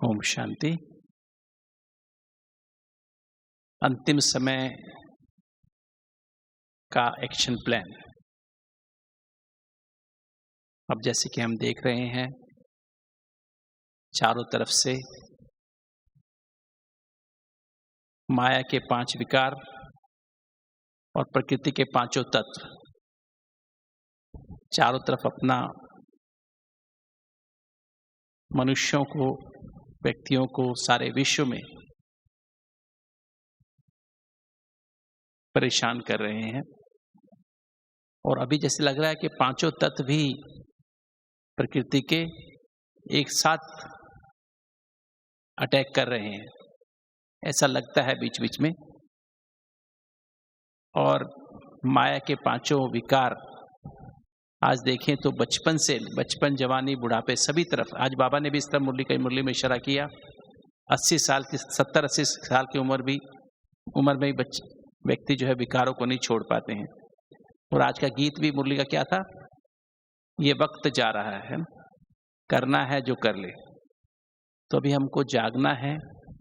ओम शांति। अंतिम समय का एक्शन प्लान। अब जैसे कि हम देख रहे हैं चारों तरफ से माया के 5 विकार और प्रकृति के 5 तत्व चारों तरफ अपना मनुष्यों को, व्यक्तियों को, सारे विश्व में परेशान कर रहे हैं। और अभी जैसे लग रहा है कि 5 तत्व भी प्रकृति के एक साथ अटैक कर रहे हैं, ऐसा लगता है बीच बीच में। और माया के 5 विकार आज देखें तो बचपन, जवानी, बुढ़ापे, सभी तरफ। आज बाबा ने भी इस तरह मुरली में इशारा किया। 80 साल की, 70-80 साल की उम्र में ही व्यक्ति जो है विकारों को नहीं छोड़ पाते हैं। और आज का गीत भी मुरली का क्या था? ये वक्त जा रहा है, करना है जो कर ले। तो अभी हमको जागना है,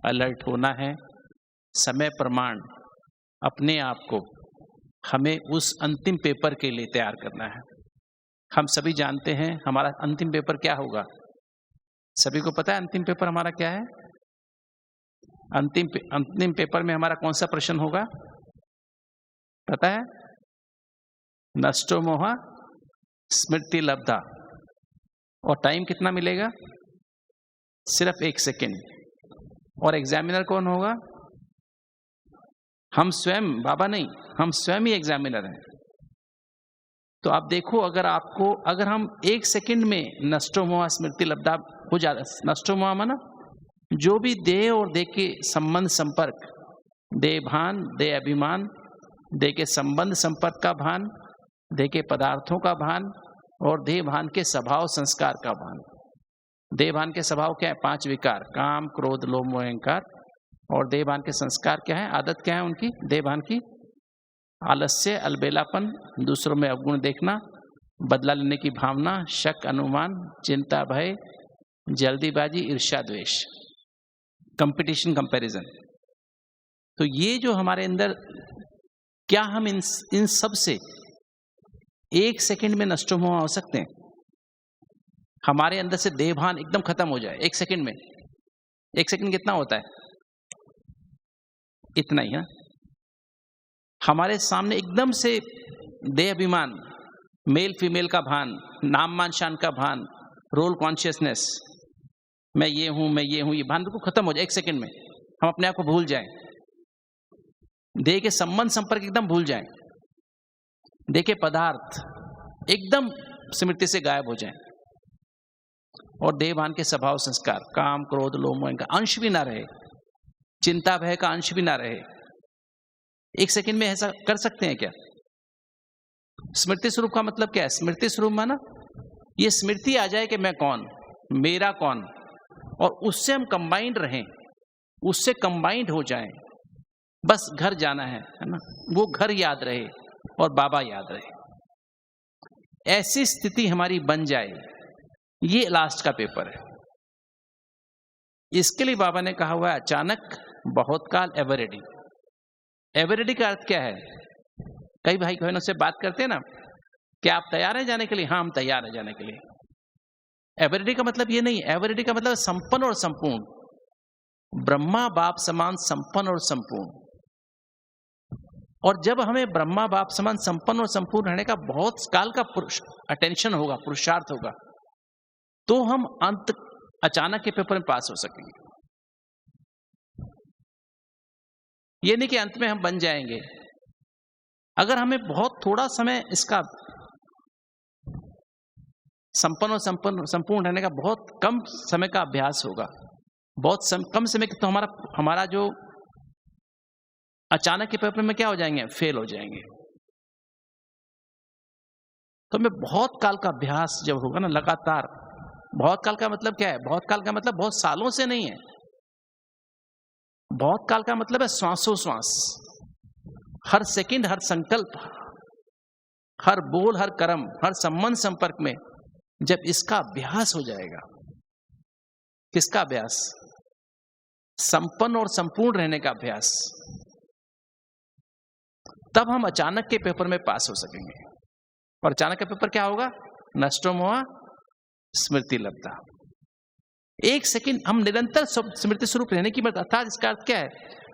अलर्ट होना है, समय प्रमाण अपने आप को हमें उस अंतिम पेपर के लिए तैयार करना है। हम सभी जानते हैं हमारा अंतिम पेपर क्या होगा। सभी को पता है अंतिम पेपर हमारा क्या है? अंतिम पेपर में हमारा कौन सा प्रश्न होगा पता है? नष्टो मोह स्मृति लब्धा। और टाइम कितना मिलेगा? सिर्फ 1 सेकेंड। और एग्जामिनर कौन होगा? हम स्वयं, बाबा नहीं, हम स्वयं ही एग्जामिनर हैं। तो आप देखो, अगर हम 1 सेकंड में नष्टो मोह स्मृति लब्धा हो जाता। नष्टो मोह माना जो भी देह और देह के संबंध संपर्क, देह भान, देह अभिमान, देह के संबंध संपर्क का भान, देह के पदार्थों का भान और देह भान के स्वभाव संस्कार का भान। देह भान के स्वभाव क्या है? 5 विकार, काम, क्रोध, लोभ, मोह, अहंकार। और देह भान के संस्कार क्या है? आदत क्या है उनकी? देह भान की आलस्य, अलबेलापन, दूसरों में अवगुण देखना, बदला लेने की भावना, शक, अनुमान, चिंता, भय, जल्दीबाजी, ईर्ष्या, द्वेष, कंपटीशन, कंपैरिजन। तो ये जो हमारे अंदर, क्या हम इन सब से 1 सेकंड में नष्ट हो सकते हैं? हमारे अंदर से देहभान एकदम खत्म हो जाए 1 सेकंड में। 1 सेकंड कितना होता है? इतना ही है। हमारे सामने एकदम से देह अभिमान, मेल फीमेल का भान, नाम मान शान का भान, रोल कॉन्शियसनेस, मैं ये हूं, ये भान बिल्कुल खत्म हो जाए 1 सेकंड में। हम अपने आप को भूल जाएं, देह के संबंध संपर्क एकदम भूल जाएं, देह के पदार्थ एकदम स्मृति से गायब हो जाएं और देह भान के स्वभाव संस्कार, काम, क्रोध, लोभ, मोह का अंश भी ना रहे, चिंता भय का अंश भी ना रहे। 1 सेकंड में ऐसा कर सकते हैं क्या? स्मृति स्वरूप का मतलब क्या है? स्मृति स्वरूप माना ये स्मृति आ जाए कि मैं कौन, मेरा कौन, और उससे हम कंबाइंड रहें, उससे कंबाइंड हो जाएं। बस घर जाना है ना, वो घर याद रहे और बाबा याद रहे। ऐसी स्थिति हमारी बन जाए, ये लास्ट का पेपर है। इसके लिए बाबा ने कहा हुआ है अचानक, बहुत काल, एवर रेडी। एवर रेडी का अर्थ क्या है? कई भाई बहनों से बात करते हैं ना, क्या आप तैयार हैं जाने के लिए? हाँ, हम तैयार हैं जाने के लिए। एवर रेडी का मतलब ये नहीं। एवर रेडी का मतलब संपन्न और संपूर्ण, ब्रह्मा बाप समान संपन्न और संपूर्ण। और जब हमें ब्रह्मा बाप समान संपन्न और संपूर्ण रहने का बहुत काल का अटेंशन होगा, पुरुषार्थ होगा, तो हम अंत अचानक के पेपर में पास हो सकेंगे। ये नहीं कि अंत में हम बन जाएंगे। अगर हमें बहुत थोड़ा समय इसका संपन्न और संपूर्ण रहने का बहुत कम समय का अभ्यास होगा, कम समय तो हमारा जो अचानक के पेपर में क्या हो जाएंगे? फेल हो जाएंगे। तो हमें बहुत काल का अभ्यास जब होगा ना, लगातार। बहुत काल का मतलब क्या है? बहुत काल का मतलब बहुत सालों से नहीं है। बहुत काल का मतलब है श्वासों श्वास, हर सेकंड, हर संकल्प, हर बोल, हर कर्म, हर संबंध संपर्क में जब इसका अभ्यास हो जाएगा। किसका अभ्यास? संपन्न और संपूर्ण रहने का अभ्यास, तब हम अचानक के पेपर में पास हो सकेंगे। और अचानक का पेपर क्या होगा? नष्टो मोह स्मृति लब्धा। 1 सेकंड हम निरंतर स्मृति स्वरूप रहने की, अर्थात इसका अर्थ क्या है?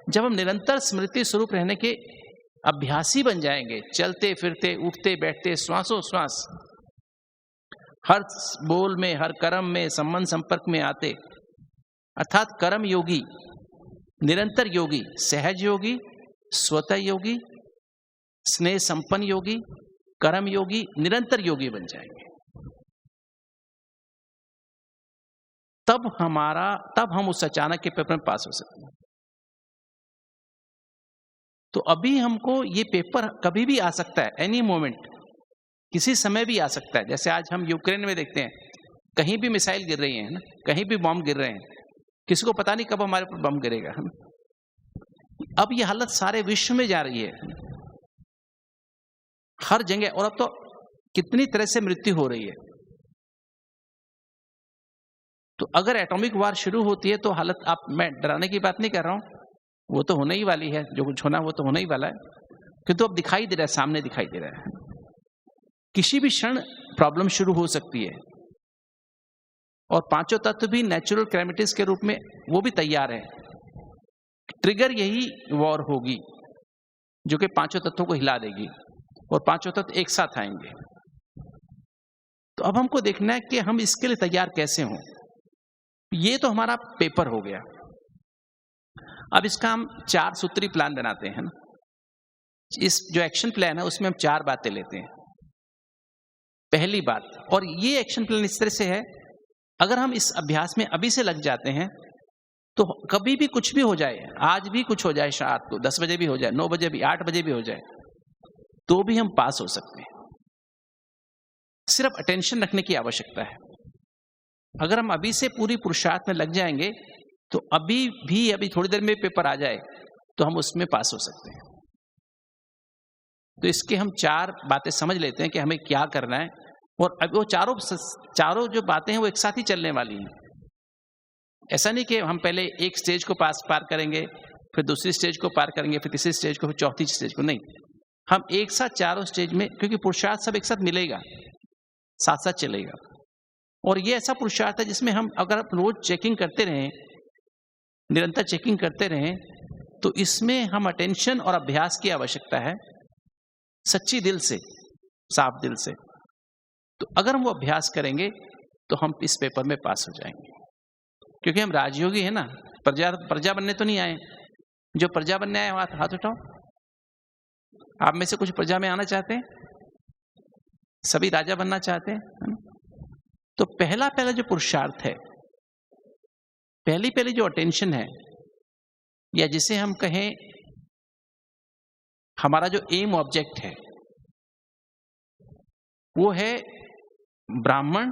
जब हम निरंतर स्मृति स्वरूप रहने के अभ्यासी बन जाएंगे, चलते फिरते उठते बैठते श्वासों श्वास, हर बोल में, हर कर्म में, संबंध संपर्क में आते, अर्थात कर्म योगी, निरंतर योगी, सहज योगी, स्वतः योगी, स्नेह संपन्न योगी, कर्म योगी, निरंतर योगी बन जाएंगे। तब हम उस अचानक के पेपर में पास हो सकते हैं। तो अभी हमको ये पेपर कभी भी आ सकता है, एनी मोमेंट, किसी समय भी आ सकता है। जैसे आज हम यूक्रेन में देखते हैं, कहीं भी मिसाइल गिर रही है ना, कहीं भी बम गिर रहे हैं, किसी को पता नहीं कब हमारे पर बम गिरेगा। अब ये हालत सारे विश्व में जा रही है, हर जगह। और अब तो कितनी तरह से मृत्यु हो रही है। तो अगर एटॉमिक वार शुरू होती है तो हालत, मैं डराने की बात नहीं कर रहा हूं, वो तो होने ही वाली है, जो कुछ होना वो तो होने ही वाला है, किंतु अब दिखाई दे रहा है, सामने दिखाई दे रहा है। किसी भी क्षण प्रॉब्लम शुरू हो सकती है। और पांचों तत्व भी नेचुरल कैलेमिटीज के रूप में वो भी तैयार है। ट्रिगर यही वॉर होगी जो कि पांचों तत्वों को हिला देगी और पांचों तत्व एक साथ आएंगे। तो अब हमको देखना है कि हम इसके लिए तैयार कैसे हों। ये तो हमारा पेपर हो गया। अब इसका हम 4 सूत्री प्लान बनाते हैं। इस जो एक्शन प्लान है उसमें हम 4 बातें लेते हैं। पहली बात, और ये एक्शन प्लान इस तरह से है, अगर हम इस अभ्यास में अभी से लग जाते हैं तो कभी भी कुछ भी हो जाए, आज भी कुछ हो जाए, रात को 10 बजे भी हो जाए, 9 बजे भी, 8 बजे भी हो जाए, तो भी हम पास हो सकते हैं। सिर्फ अटेंशन रखने की आवश्यकता है। अगर हम अभी से पूरी पुरुषार्थ में लग जाएंगे तो अभी थोड़ी देर में पेपर आ जाए तो हम उसमें पास हो सकते हैं। तो इसके हम 4 बातें समझ लेते हैं कि हमें क्या करना है। और अब वो चारों जो बातें हैं वो एक साथ ही चलने वाली हैं। ऐसा नहीं कि हम पहले एक स्टेज को पार करेंगे, फिर दूसरी स्टेज को पार करेंगे, फिर तीसरी स्टेज को, फिर चौथी स्टेज को, नहीं। हम एक साथ चारों स्टेज में, क्योंकि पुरुषार्थ सब एक साथ मिलेगा, साथ साथ चलेगा। और ये ऐसा पुरुषार्थ है जिसमें हम अगर रोज चेकिंग करते रहें, निरंतर चेकिंग करते रहें, तो इसमें हम अटेंशन और अभ्यास की आवश्यकता है, सच्ची दिल से, साफ दिल से। तो अगर हम वो अभ्यास करेंगे तो हम इस पेपर में पास हो जाएंगे। क्योंकि हम राजयोगी हैं ना, प्रजा बनने तो नहीं आए। जो प्रजा बनने आए हाथ उठाओ। आप में से कुछ प्रजा में आना चाहते हैं? सभी राजा बनना चाहते हैं? तो पहला जो पुरुषार्थ है, पहली जो अटेंशन है, या जिसे हम कहें हमारा जो एम ऑब्जेक्ट है, वो है ब्राह्मण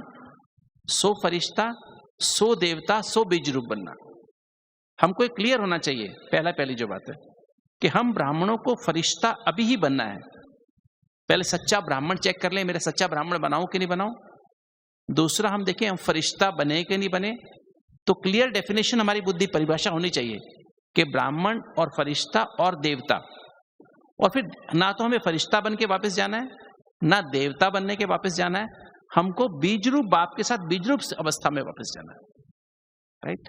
सो फरिश्ता सो देवता सो बीज रूप बनना। हमको एक क्लियर होना चाहिए। पहली जो बात है कि हम ब्राह्मणों को फरिश्ता अभी ही बनना है। पहले सच्चा ब्राह्मण चेक कर लें, मेरा सच्चा ब्राह्मण बनाऊं कि नहीं बनाऊं। दूसरा हम देखें हम फरिश्ता बने कि नहीं बने। तो क्लियर डेफिनेशन हमारी बुद्धि परिभाषा होनी चाहिए कि ब्राह्मण और फरिश्ता और देवता। और फिर ना तो हमें फरिश्ता बन के वापस जाना है, ना देवता बनने के वापस जाना है। हमको बीज रूप बाप के साथ बीज रूप अवस्था में वापस जाना है, राइट।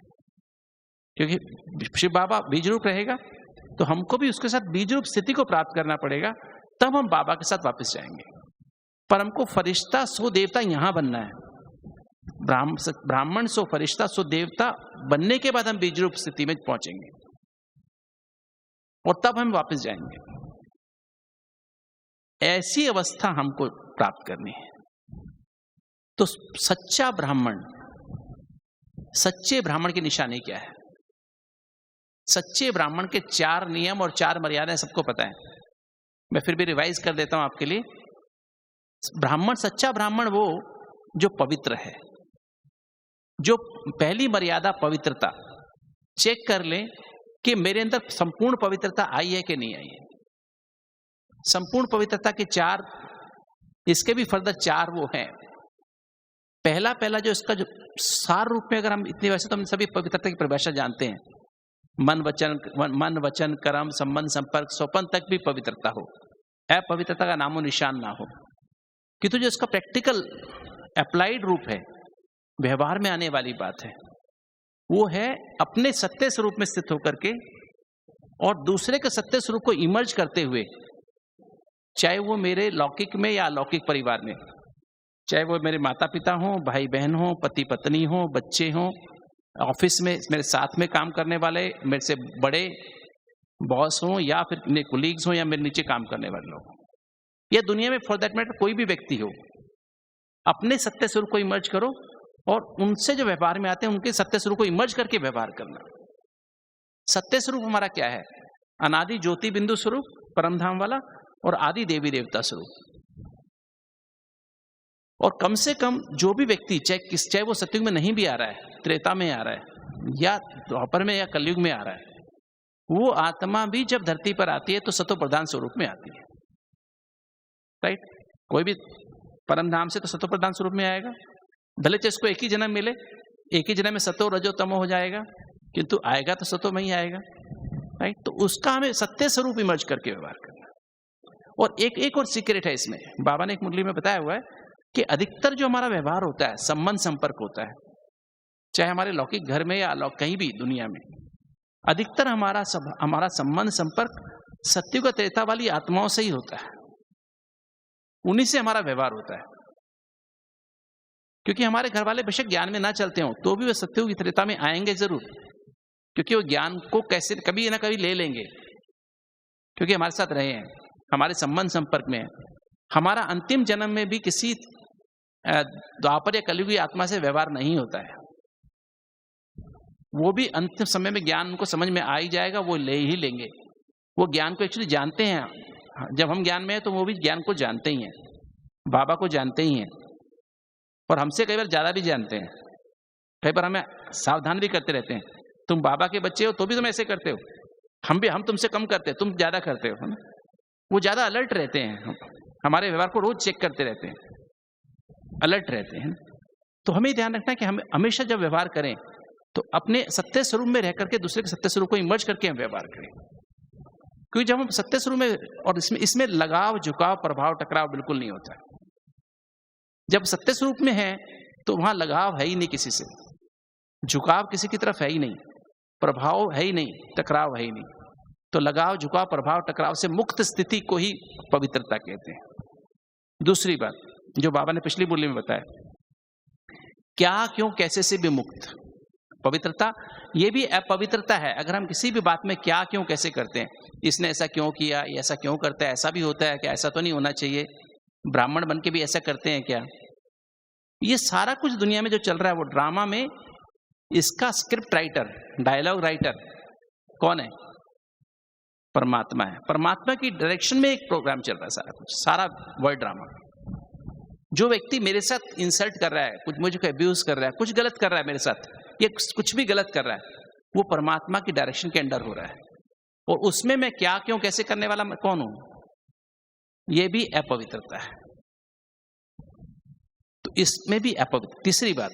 क्योंकि शिव बाबा बीज रूप रहेगा तो हमको भी उसके साथ बीज रूप स्थिति को प्राप्त करना पड़ेगा, तब हम बाबा के साथ वापस जाएंगे। पर हमको फरिश्ता सो देवता यहां बनना है। ब्राह्मण सो फरिश्ता सो देवता बनने के बाद हम बीज रूप स्थिति में पहुंचेंगे और तब हम वापस जाएंगे। ऐसी अवस्था हमको प्राप्त करनी है। तो सच्चे ब्राह्मण की निशानी क्या है? सच्चे ब्राह्मण के 4 नियम और 4 मर्यादाएं सबको पता है। मैं फिर भी रिवाइज कर देता हूं आपके लिए। सच्चा ब्राह्मण वो जो पवित्र है। जो पहली मर्यादा पवित्रता, चेक कर लें कि मेरे अंदर संपूर्ण पवित्रता आई है कि नहीं आई है। संपूर्ण पवित्रता के 4, इसके भी फर्दर 4 वो हैं। पहला जो इसका जो सार रूप में, अगर हम इतनी, वैसे तो हम सभी पवित्रता की परिभाषा जानते हैं, मन वचन कर्म संबंध संपर्क स्वपन तक भी पवित्रता हो, अपवित्रता का नामो निशान ना हो। किंतु जो इसका प्रैक्टिकल अप्लाइड रूप है, व्यवहार में आने वाली बात है, वो है अपने सत्य स्वरूप में स्थित होकर के और दूसरे के सत्य स्वरूप को इमर्ज करते हुए, चाहे वो मेरे लौकिक में या अलौकिक परिवार में, चाहे वो मेरे माता पिता हो, भाई बहन हो, पति पत्नी हो, बच्चे हो, ऑफिस में मेरे साथ में काम करने वाले, मेरे से बड़े बॉस हो, या फिर मेरे कोलीग्स हो, या मेरे नीचे काम करने वाले लोग, या दुनिया में फॉर दैट मैटर कोई भी व्यक्ति हो, अपने सत्य स्वरूप को इमर्ज करो और उनसे जो व्यवहार में आते हैं उनके सत्य स्वरूप को इमर्ज करके व्यवहार करना। सत्य स्वरूप हमारा क्या है? अनादि ज्योति बिंदु स्वरूप परम धाम वाला और आदि देवी देवता स्वरूप। और कम से कम जो भी व्यक्ति चाहे वो सतयुग में नहीं भी आ रहा है, त्रेता में आ रहा है, या द्वापर में या कलयुग में आ रहा है, वो आत्मा भी जब धरती पर आती है तो सतो प्रधान स्वरूप में आती है। राइट? कोई भी परम धाम से तो सतो प्रधान स्वरूप में आएगा, भले चाहे इसको एक ही जन्म मिले, एक ही जन्म में सतो रजो तमो हो जाएगा, किंतु आएगा तो सतो में ही आएगा। राइट? तो उसका हमें सत्य स्वरूप इमर्ज करके व्यवहार करना। और एक और सीक्रेट है इसमें, बाबा ने एक मुरली में बताया हुआ है कि अधिकतर जो हमारा व्यवहार होता है, संबंध संपर्क होता है, चाहे हमारे लौकिक घर में या कहीं भी दुनिया में, अधिकतर हमारा संबंध संपर्क सत्युग त्रेता वाली आत्माओं से ही होता है, उन्हीं से हमारा व्यवहार होता है। क्योंकि हमारे घर वाले बेशक ज्ञान में ना चलते हो तो भी वे सत्युग त्रेता में आएंगे जरूर, क्योंकि वो ज्ञान को कैसे कभी ना कभी ले लेंगे, क्योंकि हमारे साथ रहे हैं, हमारे संबंध संपर्क में है। हमारा अंतिम जन्म में भी किसी द्वापर या कलयुगी आत्मा से व्यवहार नहीं होता है, वो भी अंतिम समय में ज्ञान उनको समझ में आ ही जाएगा, वो ले ही लेंगे। वो ज्ञान को एक्चुअली जानते हैं। जब हम ज्ञान में हैं तो वो भी ज्ञान को जानते ही हैं, बाबा को जानते ही हैं, और हमसे कई बार ज्यादा भी जानते हैं। कई बार हमें सावधान भी करते रहते हैं, तुम बाबा के बच्चे हो तो भी तुम ऐसे करते हो, हम तुमसे कम करते हैं, तुम ज्यादा करते हो, है ना? वो ज्यादा अलर्ट रहते हैं, हमारे व्यवहार को रोज चेक करते रहते हैं, अलर्ट रहते हैं। तो हमें ध्यान रखना है कि हम हमेशा जब व्यवहार करें तो अपने सत्य स्वरूप में रह करके दूसरे के सत्य स्वरूप को इमर्ज करके हम व्यवहार करें। क्योंकि जब हम सत्य स्वरूप में, और इसमें लगाव, झुकाव, प्रभाव, टकराव बिल्कुल नहीं होता है। जब सत्य स्वरूप में है तो वहां लगाव है ही नहीं किसी से, झुकाव किसी की तरफ है ही नहीं, प्रभाव है ही नहीं, टकराव है ही नहीं। तो लगाव, झुकाव, प्रभाव, टकराव से मुक्त स्थिति को ही पवित्रता कहते हैं। दूसरी बात जो बाबा ने पिछली बोली में बताया, क्या क्यों कैसे से भी मुक्त। पवित्रता ये भी अपवित्रता है अगर हम किसी भी बात में क्या क्यों कैसे करते हैं, इसने ऐसा क्यों किया, ये ऐसा क्यों करता है, ऐसा भी होता है क्या, ऐसा तो नहीं होना चाहिए, ब्राह्मण बन के भी ऐसा करते हैं क्या। ये सारा कुछ दुनिया में जो चल रहा है वो ड्रामा में, इसका स्क्रिप्ट राइटर, डायलॉग राइटर कौन है? परमात्मा है। परमात्मा की डायरेक्शन में एक प्रोग्राम चल रहा है सारा कुछ, सारा वर्ल्ड ड्रामा। जो व्यक्ति मेरे साथ इंसल्ट कर रहा है, कुछ मुझे अब्यूज कर रहा है, कुछ गलत कर रहा है मेरे साथ, ये कुछ भी गलत कर रहा है, वो परमात्मा की डायरेक्शन के अंडर हो रहा है। और उसमें मैं क्या क्यों कैसे करने वाला मैं कौन हूं? ये भी अपवित्रता है। तो इसमें भी अपवित्र। तीसरी बात,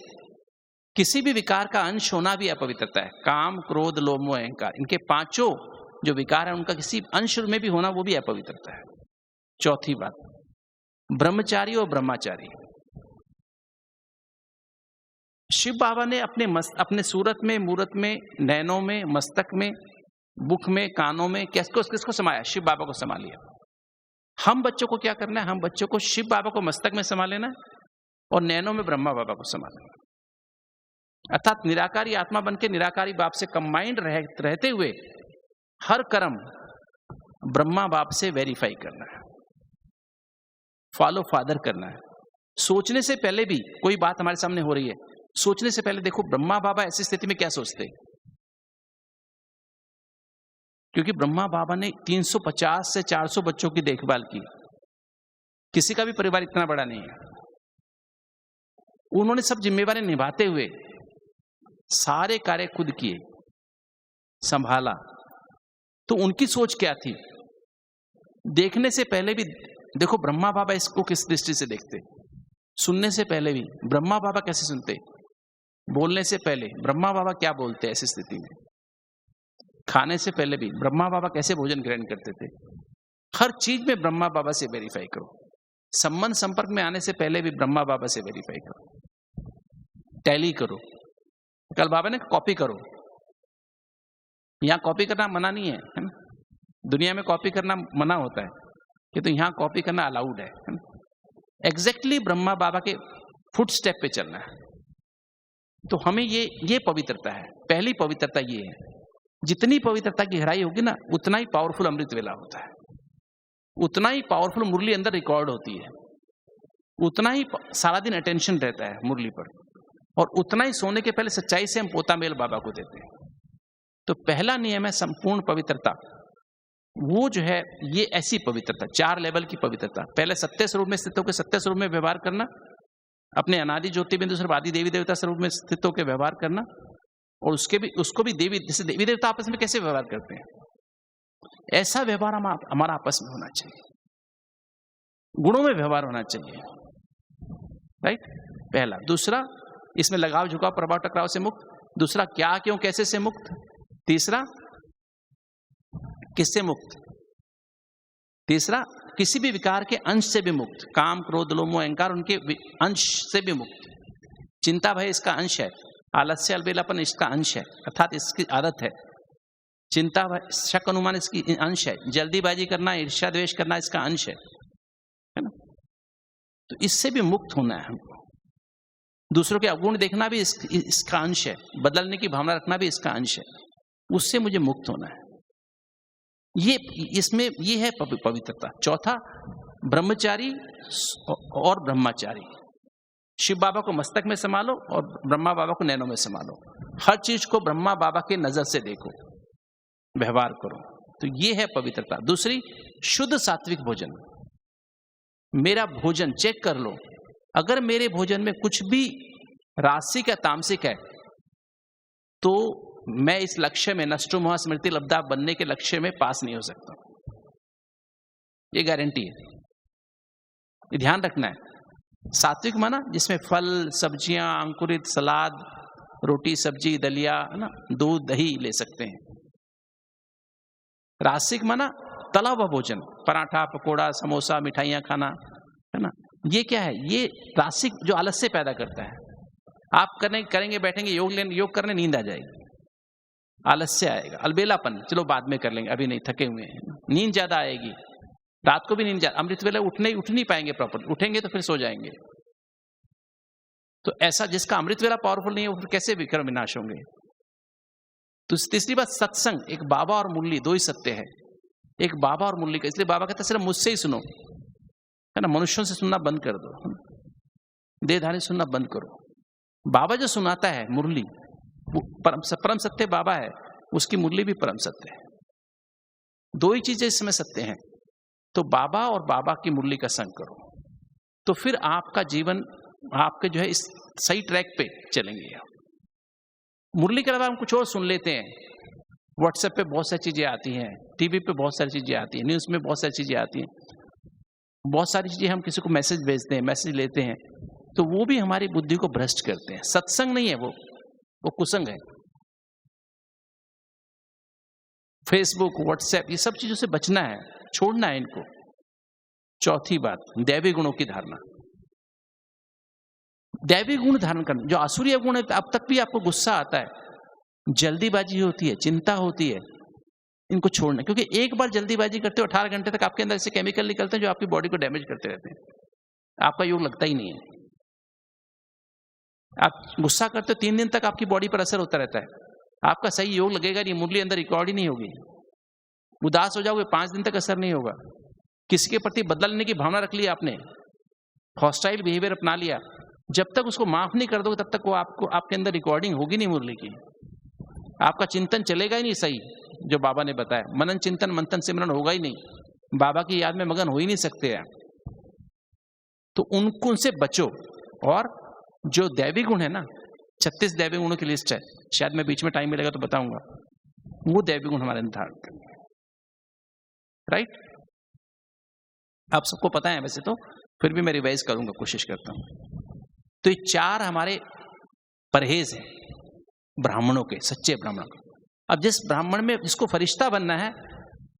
किसी भी विकार का अंश होना भी अपवित्रता है। काम, क्रोध, लोभ, मोह, अहंकार, इनके पांचों जो विकार है उनका किसी अंश में भी होना वो भी अपवित्रता है। चौथी बात, ब्रह्मचारी और ब्रह्माचारी। शिव बाबा ने अपने सूरत में, मूरत में, नैनों में, मस्तक में, मुख में, कानों में किसको समाया? शिव बाबा को समा लिया। हम बच्चों को क्या करना है? हम बच्चों को शिव बाबा को मस्तक में समा लेना है और नैनों में ब्रह्मा बाबा को समा लेना, अर्थात निराकारी आत्मा बन के निराकारी बाप से कंबाइंड रहते हुए हर कर्म ब्रह्मा बाप से वेरीफाई करना है, फॉलो फादर करना है। सोचने से पहले भी कोई बात हमारे सामने हो रही है, सोचने से पहले देखो ब्रह्मा बाबा ऐसी स्थिति में क्या सोचते। क्योंकि ब्रह्मा बाबा ने 350 से 400 बच्चों की देखभाल की, किसी का भी परिवार इतना बड़ा नहीं है। उन्होंने सब जिम्मेवारी निभाते हुए सारे कार्य खुद किए, संभाला। तो उनकी सोच क्या थी? देखने से पहले भी देखो ब्रह्मा बाबा इसको किस दृष्टि से देखते, सुनने से पहले भी ब्रह्मा बाबा कैसे सुनते, बोलने से पहले ब्रह्मा बाबा क्या बोलते ऐसी स्थिति में। खाने से पहले भी ब्रह्मा बाबा कैसे भोजन ग्रहण करते थे, हर चीज में ब्रह्मा बाबा से वेरीफाई करो। संबंध संपर्क में आने से पहले भी ब्रह्मा बाबा से वेरीफाई करो, टैली करो। कल बाबा ने कॉपी करो, यहां कॉपी करना मना नहीं है ना? दुनिया में कॉपी करना मना होता है, कि तो यहां कॉपी करना अलाउड है ना? एग्जैक्टली ब्रह्मा बाबा के फुट स्टेप पे चलना है। तो हमें ये पवित्रता है। पहली पवित्रता ये है, जितनी पवित्रता की गहराई होगी ना, उतना ही पावरफुल अमृत वेला होता है, उतना ही पावरफुल मुरली अंदर रिकॉर्ड होती है, उतना ही सारा दिन अटेंशन रहता है मुरली पर, और उतना ही सोने के पहले सच्चाई से हम पोता मेल बाबा को देते हैं। तो पहला नियम है संपूर्ण पवित्रता। वो जो है ये ऐसी पवित्रता, 4 लेवल की पवित्रता। पहले सत्य स्वरूप में स्थित होकर सत्य स्वरूप में व्यवहार करना, अपने अनादि ज्योति बिंदु स्वरूप आदि देवी देवता स्वरूप में स्थित होकर व्यवहार करना, और उसको भी देवी, जैसे देवी देवता आपस में कैसे व्यवहार करते हैं, ऐसा व्यवहार हमारा आपस में होना चाहिए, गुणों में व्यवहार होना चाहिए, राइट। पहला। दूसरा, इसमें लगाव झुकाव प्रभाव टकराव से मुक्त। दूसरा, क्या क्यों कैसे से मुक्त। तीसरा, किससे मुक्त। तीसरा, किसी भी विकार के अंश से भी मुक्त, काम क्रोध लोभ मोह अहंकार उनके अंश से भी मुक्त। चिंता भय इसका अंश है, आलस्य अलबेलापन इसका अंश है, अर्थात इसकी आदत है। चिंता भय शक अनुमान इसकी अंश है, जल्दीबाजी करना ईर्ष्या द्वेष करना इसका अंश है ना। तो इससे भी मुक्त होना है हमको। दूसरों के अवगुण देखना भी इसका अंश है, बदलने की भावना रखना भी इसका अंश है, उससे मुझे मुक्त होना है। ये है पवित्रता। चौथा, ब्रह्मचारी और ब्रह्मचारी। शिव बाबा को मस्तक में संभालो और ब्रह्मा बाबा को नैनों में संभालो। हर चीज को ब्रह्मा बाबा के नजर से देखो, व्यवहार करो। तो ये है पवित्रता। दूसरी, शुद्ध सात्विक भोजन। मेरा भोजन चेक कर लो, अगर मेरे भोजन में कुछ भी रासिक या तामसिक है तो मैं इस लक्ष्य में नष्टो मोह स्मृति लब्धा बनने के लक्ष्य में पास नहीं हो सकता। ये गारंटी है, ये ध्यान रखना है। सात्विक माना जिसमें फल सब्जियां अंकुरित सलाद रोटी सब्जी दलिया है ना, दूध दही ले सकते हैं। रासिक माना तला हुआ भोजन, पराठा पकोड़ा समोसा मिठाइयां खाना है ना। ये क्या है, ये रासिक जो आलस्य पैदा करता है। आप करेंगे बैठेंगे योग करने नींद आ जाएगी, आलस्य आएगा, अलबेलापन, चलो बाद में कर लेंगे अभी नहीं थके हुए हैं, नींद ज्यादा आएगी, रात को भी नींद ज्यादा, अमृत वेला उठ नहीं पाएंगे प्रॉपर, उठेंगे तो फिर सो जाएंगे। तो ऐसा जिसका अमृत वेला पावरफुल नहीं है वो फिर कैसे विक्रम विनाश होंगे। तो तीसरी बात, सत्संग। एक बाबा और मुरली, दो ही सत्य है, एक बाबा और मुरली का। इसलिए बाबा कहता है सिर्फ मुझसे ही सुनो, है ना, मनुष्यों से सुनना बंद कर दो, देहधारी सुनना बंद करो। बाबा जो सुनाता है मुरली वो परम सत्य बाबा है, उसकी मुरली भी परम सत्य है। दो ही चीजें इसमें सत्य हैं। तो बाबा और बाबा की मुरली का संग करो, तो फिर आपका जीवन आपके जो है इस सही ट्रैक पे चलेंगे। मुरली के अलावा हम कुछ और सुन लेते हैं, व्हाट्सएप पे बहुत सारी चीजें आती हैं, टीवी पे बहुत सारी चीजें आती हैं, न्यूज में बहुत सारी चीजें आती हैं, बहुत सारी चीजें हम किसी को मैसेज भेजते हैं, मैसेज लेते हैं, तो वो भी हमारी बुद्धि को भ्रष्ट करते हैं। सत्संग नहीं है वो कुसंग है। फेसबुक व्हाट्सएप ये सब चीजों से बचना है, छोड़ना है इनको। चौथी बात, दैवी गुणों की धारणा। दैवी गुण धारण करना, जो आसुरी गुण है, अब तक भी आपको गुस्सा आता है, जल्दीबाजी होती है, चिंता होती है, इनको छोड़ना। क्योंकि एक बार जल्दीबाजी करते हो 18 घंटे तक आपके अंदर ऐसे केमिकल निकलते हैं जो आपकी बॉडी को डैमेज करते रहते हैं, आपका योग लगता ही नहीं है। आप गुस्सा करते हो 3 दिन तक आपकी बॉडी पर असर होता रहता है, आपका सही योग लगेगा नहीं, मुरली अंदर रिकॉर्ड ही नहीं होगी। उदास हो जाओगे 5 दिन तक असर नहीं होगा। किसी के प्रति बदलने की भावना रख ली आपने, हॉस्टाइल बिहेवियर अपना लिया, जब तक उसको माफ नहीं कर दोगे तब तक वो आपके अंदर रिकॉर्डिंग होगी नहीं मुरली की। आपका चिंतन चलेगा ही नहीं सही, जो बाबा ने बताया, मनन चिंतन मंथन सिमरन होगा ही नहीं, बाबा की याद में मगन हो ही नहीं सकते हैं। तो उनसे बचो। और जो दैवी गुण है ना, 36 दैवी गुणों की लिस्ट है, शायद मैं बीच में टाइम मिलेगा तो बताऊंगा, वो दैवी गुण हमारे अंदर धारण करने हैं, राइट। आप सबको पता है वैसे तो, फिर भी मैं रिवाइज करूंगा, कोशिश करता हूं। तो ये 4 हमारे परहेज हैं ब्राह्मणों के, सच्चे ब्राह्मणों के। अब जिस ब्राह्मण में जिसको फरिश्ता बनना है,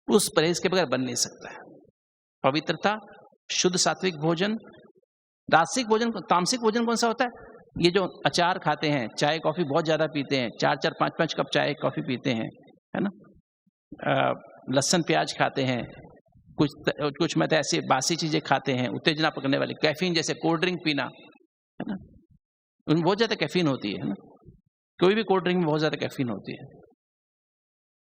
उस परहेज के बगैर बन नहीं सकता है। पवित्रता, शुद्ध सात्विक भोजन, रासिक भोजन, तामसिक भोजन कौन सा होता है? ये जो अचार खाते हैं, चाय कॉफी बहुत ज्यादा पीते हैं, 4-4 5-5 कप चाय कॉफी पीते हैं, है ना, लहसुन प्याज खाते हैं, कुछ मतलब ऐसे बासी चीजें खाते हैं, उत्तेजना पकड़ने वाली, कैफीन जैसे कोल्ड ड्रिंक पीना, है ना, उनमें बहुत ज्यादा कैफीन होती है ना, कोई भी कोल्ड ड्रिंक में बहुत ज्यादा कैफीन होती है।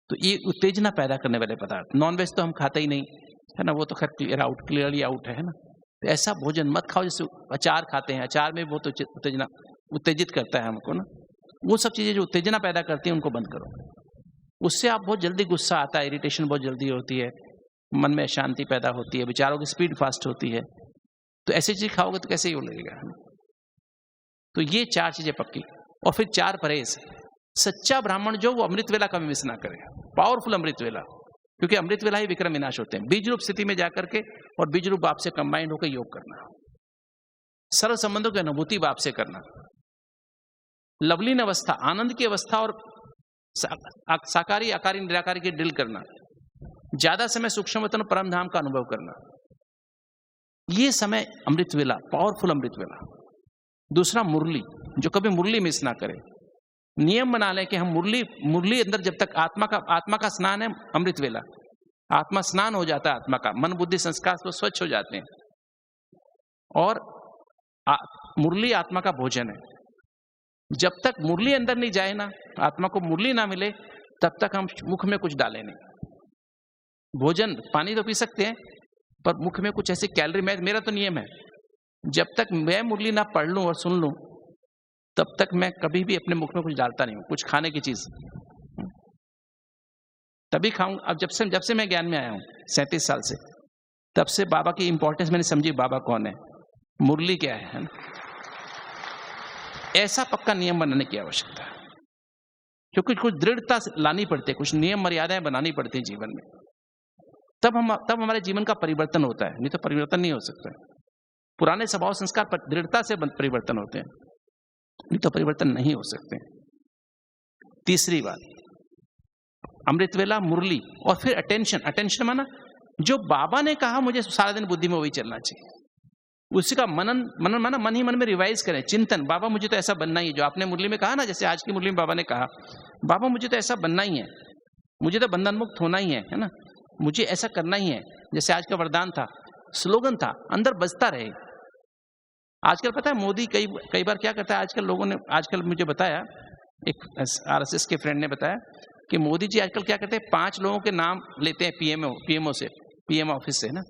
तो ये उत्तेजना पैदा करने वाले पदार्थ। नॉनवेज तो हम खाते ही नहीं, है ना, वो तो खैर क्लियरली आउट है ना। तो ऐसा भोजन मत खाओ। जैसे अचार खाते हैं, अचार में बहुत उत्तेजना, उत्तेजित करता है हमको ना, वो सब चीजें जो उत्तेजना पैदा करती हैं उनको बंद करो। उससे आप बहुत जल्दी गुस्सा आता है, इरिटेशन बहुत जल्दी होती है, मन में शांति पैदा होती है, विचारों की स्पीड फास्ट होती है। तो ऐसी चीज खाओगे तो कैसे ही हो लगेगा। तो ये 4 चीजें पक्की। और फिर 4 परहेज। सच्चा ब्राह्मण जो, वो अमृत वेला का मिस ना करे, पावरफुल अमृत वेला, क्योंकि अमृत वेला ही विक्रम विनाश होते हैं। बीज रूप स्थिति में जाकर के और बीज रूप बाप से कंबाइंड होकर योग करना, सर्व संबंधों की अनुभूति बाप से करना, लवलीन अवस्था, आनंद की अवस्था और साकारी आकारी निराकारी की ड्रिल करना, ज्यादा समय सूक्ष्म वतन परम धाम का अनुभव करना, ये समय अमृत वेला, पावरफुल अमृत वेला। दूसरा मुरली, जो कभी मुरली मिस ना करे। नियम बना लें कि हम मुरली अंदर जब तक आत्मा का स्नान है, अमृत वेला, आत्मा स्नान हो जाता है, आत्मा का मन बुद्धि संस्कार तो स्वच्छ हो जाते हैं, और मुरली आत्मा का भोजन है। जब तक मुरली अंदर नहीं जाए ना, आत्मा को मुरली ना मिले, तब तक हम मुख में कुछ डालें नहीं। भोजन, पानी तो पी सकते हैं, पर मुख में कुछ ऐसी कैलोरी, मेरा तो नियम है, जब तक मैं मुरली ना पढ़ लूं और सुन लूं, तब तक मैं कभी भी अपने मुख में कुछ डालता नहीं हूं, कुछ खाने की चीज तभी खाऊंगा। अब जब से मैं ज्ञान में आया हूं 37 साल से, तब से बाबा की इंपॉर्टेंस मैंने समझी, बाबा कौन है, मुरली क्या है ना। ऐसा पक्का नियम बनाने की आवश्यकता है, क्योंकि कुछ दृढ़ता लानी पड़ती है, कुछ नियम मर्यादाएं बनानी पड़ती है जीवन में, तब हमारे जीवन का परिवर्तन होता है, नहीं तो परिवर्तन नहीं हो सकता है। पुराने स्वभाव संस्कार पर दृढ़ता से परिवर्तन होते हैं, नहीं तो परिवर्तन नहीं हो सकते। तीसरी बात, अमृत वेला, मुरली, और फिर अटेंशन माना जो बाबा ने कहा मुझे सारा दिन बुद्धि में वही चलना चाहिए, उसी का मनन माना मन ही मन में रिवाइज करें, चिंतन, बाबा मुझे तो ऐसा बनना ही है, जो आपने मुरली में कहा ना, जैसे आज की मुरली में बाबा ने कहा, बाबा मुझे तो ऐसा बनना ही है, मुझे तो बंधन मुक्त होना ही है ना, मुझे ऐसा करना ही है। जैसे आज का वरदान था, स्लोगन था, अंदर बजता रहे। आजकल पता है मोदी कई बार क्या करता है, आजकल मुझे बताया, एक आरएसएस के फ्रेंड ने बताया कि मोदी जी आजकल क्या करते हैं, 5 लोगों के नाम लेते हैं पीएमओ से, पीएम ऑफिस से ना,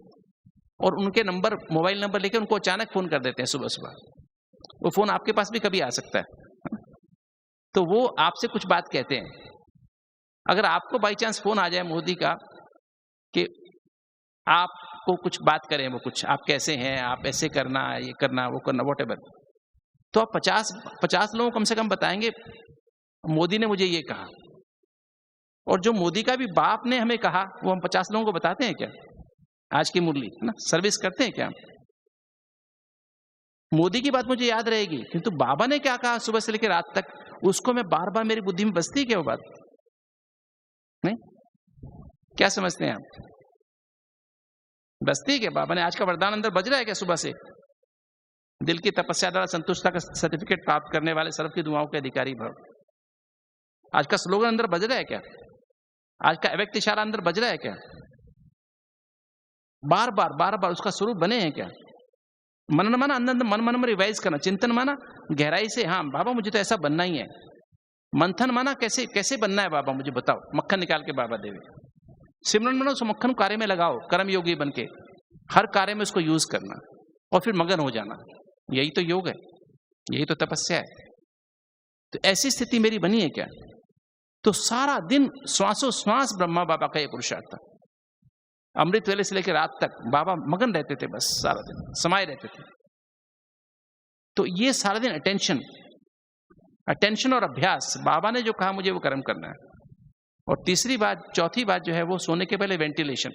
और उनके नंबर, मोबाइल नंबर लेके उनको अचानक फोन कर देते हैं सुबह सुबह। वो फोन आपके पास भी कभी आ सकता है, तो वो आपसे कुछ बात कहते हैं। अगर आपको बाई चांस फोन आ जाए मोदी का कि आपको कुछ बात करें, वो कुछ, आप कैसे हैं, आप ऐसे करना, ये करना, वो करना, व्हाटएवर, तो आप 50 लोगों को कम से कम बताएंगे मोदी ने मुझे ये कहा। और जो मोदी का भी बाप ने हमें कहा, वो हम 50 लोगों को बताते हैं क्या? आज की मुरली है ना, सर्विस करते हैं क्या? मोदी की बात मुझे याद रहेगी, किंतु बाबा ने क्या कहा सुबह से लेकर रात तक, उसको मैं बार बार मेरी बुद्धि में बसती क्या वो बात? नहीं, क्या समझते हैं आप? बसती क्या? बाबा ने आज का वरदान अंदर बज रहा है क्या सुबह से? दिल की तपस्या द्वारा संतुष्टता का सर्टिफिकेट प्राप्त करने वाले सर्व की दुआओं के अधिकारी भव, आज का स्लोगन अंदर बज रहा है क्या? आज का अव्यक्त इशारा अंदर बज रहा है क्या? बार बार उसका स्वरूप बने हैं क्या? मनन माना अंदर मन में रिवाइज करना, चिंतन माना गहराई से, हाँ बाबा मुझे तो ऐसा बनना ही है। मंथन माना कैसे बनना है बाबा मुझे बताओ, मक्खन निकाल के बाबा देवे। सिमरन माना उस मक्खन कार्य में लगाओ, कर्म योगी बन के हर कार्य में उसको यूज करना और फिर मगन हो जाना। यही तो योग है, यही तो तपस्या है। तो ऐसी स्थिति मेरी बनी है क्या? तो सारा दिन श्वासों श्वास ब्रह्मा बाबा का ये पुरुषार्थ था। अमृत वेले से लेकर रात तक बाबा मगन रहते थे, बस सारा दिन समाये रहते थे। तो ये सारा दिन अटेंशन और अभ्यास, बाबा ने जो कहा मुझे वो कर्म करना है। और चौथी बात जो है वो सोने के पहले वेंटिलेशन,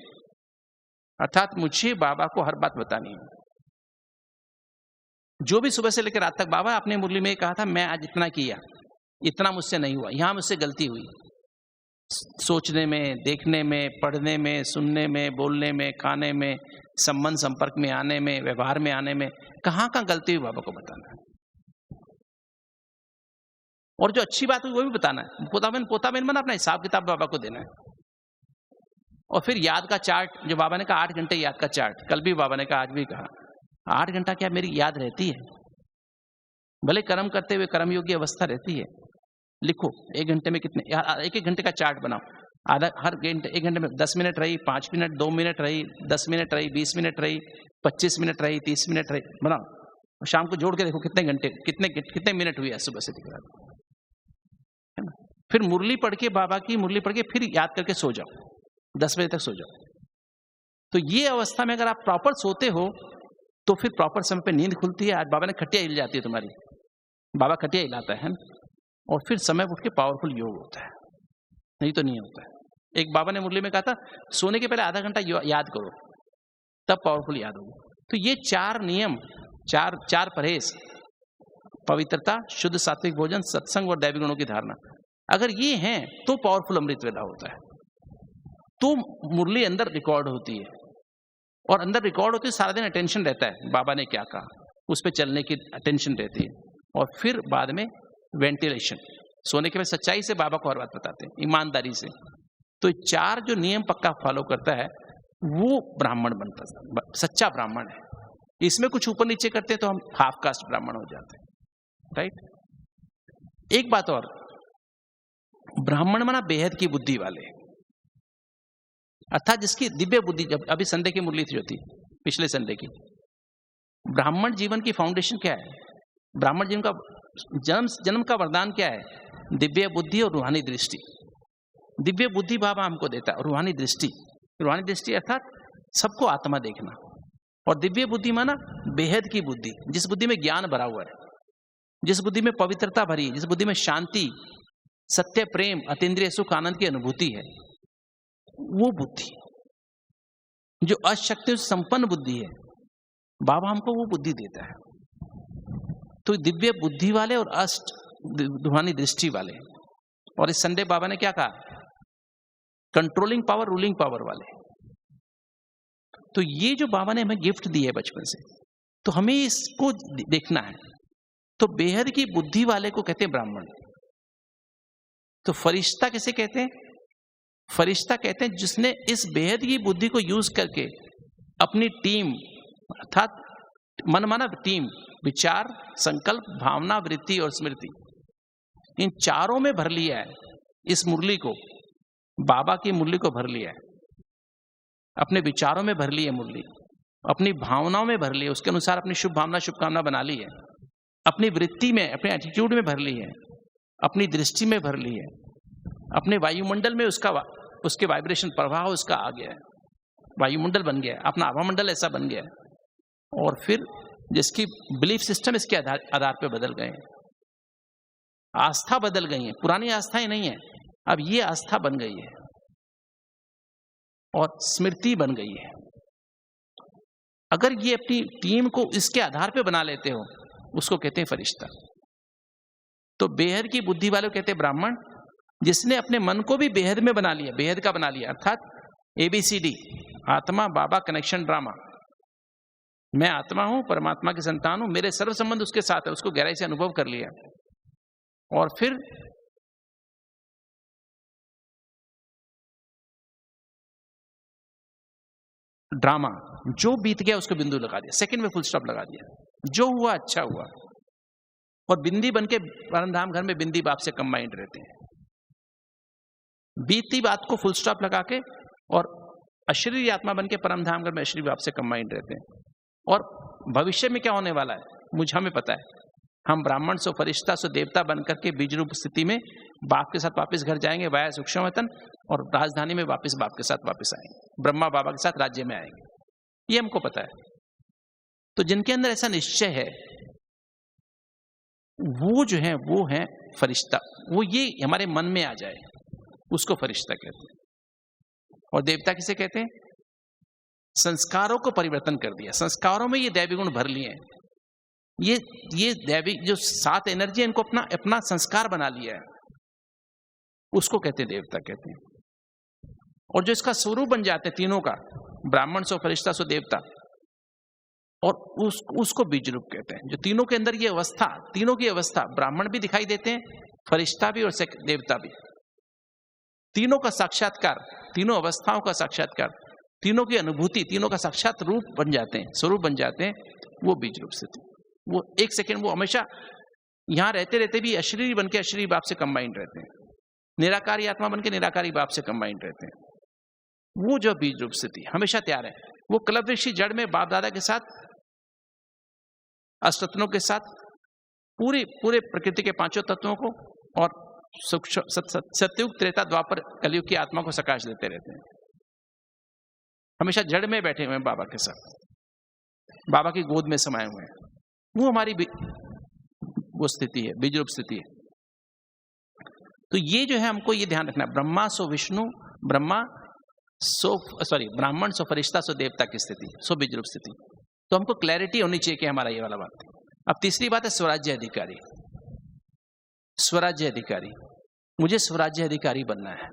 अर्थात मुझे बाबा को हर बात बतानी है। जो भी सुबह से लेकर रात तक, बाबा आपने मुरली में कहा था मैं आज इतना किया, इतना मुझसे नहीं हुआ, यहां मुझसे गलती हुई, सोचने में, देखने में, पढ़ने में, सुनने में, बोलने में, खाने में, संबंध संपर्क में आने में, व्यवहार में आने में, कहाँ गलती हुई बाबा को बताना है। और जो अच्छी बात हुई वो भी बताना है। पोता बहन बना अपना हिसाब किताब बाबा को देना है। और फिर याद का चार्ट, जो बाबा ने कहा 8 घंटे याद का चार्ट, कल भी बाबा ने कहा, आज भी कहा, 8 घंटा क्या मेरी याद रहती है? भले कर्म करते हुए कर्म योग्य अवस्था रहती है। लिखो 1 घंटे में कितने, 1-1 घंटे का चार्ट बनाओ। हर घंटे 1 घंटे में 10 मिनट रही, 5 मिनट, 2 मिनट रही, 10 मिनट रही, 20 मिनट रही, 25 मिनट रही, 30 मिनट रही, बनाओ। शाम को जोड़ के देखो कितने घंटे, कितने मिनट हुए सुबह से दिख रहा है ना। फिर मुरली पढ़ के, बाबा की मुरली पढ़ के फिर याद करके सो जाओ, 10 बजे तक सो जाओ। तो ये अवस्था में अगर आप प्रॉपर सोते हो तो फिर प्रॉपर समय पे नींद खुलती है। आज बाबा ने खटिया हिल जाती है तुम्हारी, बाबा खटिया हिलाता है ना, और फिर समय उठ के पावरफुल योग होता है, नहीं तो नहीं होता है। एक बाबा ने मुरली में कहा था, सोने के पहले आधा घंटा याद करो, तब पावरफुल याद होगी। तो ये 4 नियम, चार परहेज, पवित्रता, शुद्ध सात्विक भोजन, सत्संग और दैवी गुणों की धारणा, अगर ये हैं तो पावरफुल अमृत वेला होता है। तो मुरली अंदर रिकॉर्ड होती है, और अंदर रिकॉर्ड होती है, सारा दिन अटेंशन रहता है, बाबा ने क्या कहा उस पर चलने की अटेंशन रहती है। और फिर बाद में वेंटिलेशन, सोने के बाद सच्चाई से बाबा को हर बात बताते हैं, ईमानदारी से। तो 4 जो नियम पक्का फॉलो करता है वो ब्राह्मण बनता है, सच्चा ब्राह्मण है। इसमें कुछ ऊपर नीचे करते हैं तो हम हाफ कास्ट ब्राह्मण हो जाते हैं, राइट। एक बात और, ब्राह्मण माना बेहद की बुद्धि वाले, अर्थात जिसकी दिव्य बुद्धि। जब अभी संडे की मुरली जो थी, पिछले संडे की, ब्राह्मण जीवन की फाउंडेशन क्या है? ब्राह्मण जीवन का जन्म का वरदान क्या है? दिव्य बुद्धि और रूहानी दृष्टि। दिव्य बुद्धि बाबा हमको देता है, और रूहानी दृष्टि अर्थात सबको आत्मा देखना। और दिव्य बुद्धि माना बेहद की बुद्धि, जिस बुद्धि में ज्ञान भरा हुआ है, जिस बुद्धि में पवित्रता भरी है, जिस बुद्धि में शांति, सत्य, प्रेम, अतीन्द्रिय सुख, आनंद की अनुभूति है, वो बुद्धि जो अशक्ति से संपन्न बुद्धि है, बाबा हमको वो बुद्धि देता है। तो दिव्य बुद्धि वाले और अष्ट रूहानी दृष्टि वाले। और इस संडे बाबा ने क्या कहा? कंट्रोलिंग पावर, रूलिंग पावर वाले। तो ये जो बाबा ने हमें गिफ्ट दी है बचपन से, तो हमें इसको देखना है। तो बेहद की बुद्धि वाले को कहते हैं ब्राह्मण। तो फरिश्ता किसे कहते हैं? फरिश्ता कहते हैं जिसने इस बेहद की बुद्धि को यूज करके अपनी टीम, अर्थात मन माना टीम, विचार, संकल्प, भावना, वृत्ति और स्मृति, इन चारों में भर लिया है। इस मुरली को, बाबा की मुरली को भर लिया है, अपने विचारों में भर ली है मुरली, अपनी भावनाओं में भर ली है, उसके अनुसार अपनी शुभ भावना, शुभकामना बना ली है, अपनी वृत्ति में, अपने एटीट्यूड में भर ली है, अपनी दृष्टि में भर ली है, अपने वायुमंडल में उसके वाइब्रेशन प्रवाह उसका आ गया है, वायुमंडल बन गया है, अपना आभामंडल ऐसा बन गया है। और फिर जिसकी बिलीफ सिस्टम इसके आधार पे बदल गए हैं, आस्था बदल गई है, पुरानी आस्थाएं नहीं है, अब ये आस्था बन गई है और स्मृति बन गई है। अगर ये अपनी टीम को इसके आधार पे बना लेते हो, उसको कहते हैं फरिश्ता। तो बेहद की बुद्धि वाले कहते हैं ब्राह्मण, जिसने अपने मन को भी बेहद में बना लिया, बेहद का बना लिया, अर्थात ABCD, आत्मा, बाबा, कनेक्शन, ड्रामा। मैं आत्मा हूं, परमात्मा की संतान हूं, मेरे सर्व संबंध उसके साथ है, उसको गहराई से अनुभव कर लिया। और फिर ड्रामा, जो बीत गया उसको बिंदु लगा दिया, सेकंड में फुल स्टॉप लगा दिया, जो हुआ अच्छा हुआ। और बिंदी बन के परमधाम घर में बिंदी बाप से कंबाइंड रहते हैं, बीती बात को फुल स्टॉप लगा के, और अशरीरी आत्मा बन के परमधाम घर में अशरीरी बाप से कंबाइंड रहते हैं। और भविष्य में क्या होने वाला है हमें पता है, हम ब्राह्मण सो फरिश्ता सो देवता बनकर के बीज रूप स्थिति में बाप के साथ वापस घर जाएंगे वाया सूक्ष्म वतन, और राजधानी में वापस बाप के साथ वापस आएंगे, ब्रह्मा बाबा के साथ राज्य में आएंगे, ये हमको पता है। तो जिनके अंदर ऐसा निश्चय है, वो जो है वो है फरिश्ता, वो ये हमारे मन में आ जाए, उसको फरिश्ता कहते हैं। और देवता किसे कहते हैं? संस्कारों को परिवर्तन कर दिया, संस्कारों में ये दैवी गुण भर लिए हैं, ये दैवी जो 7 एनर्जी है, इनको अपना संस्कार बना लिया है। उसको कहते हैं देवता कहते हैं। और जो इसका स्वरूप बन जाते हैं तीनों का, ब्राह्मण सो फरिश्ता सो देवता, और उसको बीज रूप कहते हैं। जो तीनों के अंदर ये अवस्था, तीनों की अवस्था, ब्राह्मण भी दिखाई देते हैं, फरिश्ता भी और देवता भी, तीनों का साक्षात्कार, तीनों अवस्थाओं का साक्षात्कार, तीनों की अनुभूति, तीनों का साक्षात रूप बन जाते हैं, स्वरूप बन जाते हैं, वो बीज रूप स्थिति। वो एक सेकेंड, वो हमेशा यहां रहते रहते भी अशरीरी बन के अशरीरी बाप से कंबाइंड रहते हैं, निराकारी आत्मा बन के निराकारी बाप से कंबाइंड रहते हैं। वो जो बीज रूप स्थिति हमेशा तैयार है। वो कल्पवृक्षी जड़ में बाप दादा के साथ, अष्टतत्वों के साथ, पूरे प्रकृति के पांचों तत्वों को और सतयुग त्रेता द्वापर कलयुग की आत्मा को सकाश देते रहते हैं। हमेशा जड़ में बैठे हुए हैं बाबा के साथ, बाबा की गोद में समाये हुए हैं। वो हमारी वो स्थिति है, बीज रूप स्थिति है। तो ये जो है हमको ये ध्यान रखना है, ब्रह्मा सो विष्णु, ब्राह्मण सो फरिश्ता सो देवता की स्थिति, सो बीज रूप स्थिति। तो हमको क्लैरिटी होनी चाहिए कि हमारा ये वाला बात। अब तीसरी बात है स्वराज्य अधिकारी। स्वराज्य अधिकारी, मुझे स्वराज्य अधिकारी बनना है।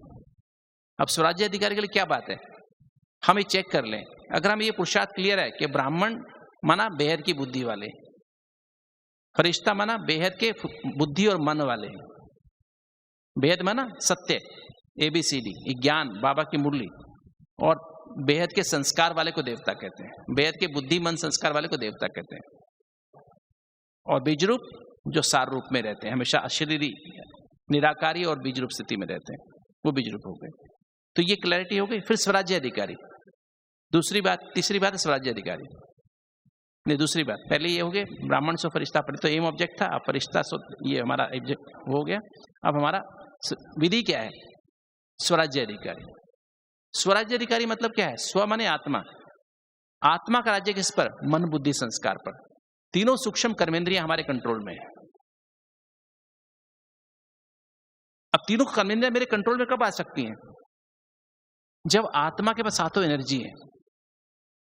अब स्वराज्य अधिकारी के लिए क्या बात है, हम ये चेक कर लें। अगर हम ये पुरुषार्थ क्लियर है कि ब्राह्मण माना बेहद की बुद्धि वाले, फरिश्ता माना बेहद के बुद्धि और मन वाले, बेहद माना सत्य, ABCD ज्ञान, बाबा की मुरली, और बेहद के संस्कार वाले को देवता कहते हैं, बेहद के बुद्धि मन संस्कार वाले को देवता कहते हैं। और बीज रूप जो सार रूप में रहते हैं, हमेशा अशरीरी, निराकारी और बीज रूप स्थिति में रहते हैं, वो बीज रूप हो गए। तो ये क्लैरिटी हो गई। फिर स्वराज्य अधिकारी, दूसरी बात, तीसरी बात है स्वराज्य अधिकारी। नहीं, दूसरी बात, पहले ये हो गए ब्राह्मण सो फरिश्ता, पहले तो एम ऑब्जेक्ट था, अब फरिश्ता सो ये हमारा ऑब्जेक्ट हो गया। अब हमारा विधि क्या है, स्वराज्य अधिकारी। स्वराज्य अधिकारी मतलब क्या है, स्व माने आत्मा, आत्मा का राज्य किस पर, मन बुद्धि संस्कार पर। तीनों सूक्ष्म कर्मेंद्रियां हमारे कंट्रोल में है। अब तीनों कर्मेंद्रियां मेरे कंट्रोल में कब आ सकती हैं, जब आत्मा के पास सातों एनर्जी है,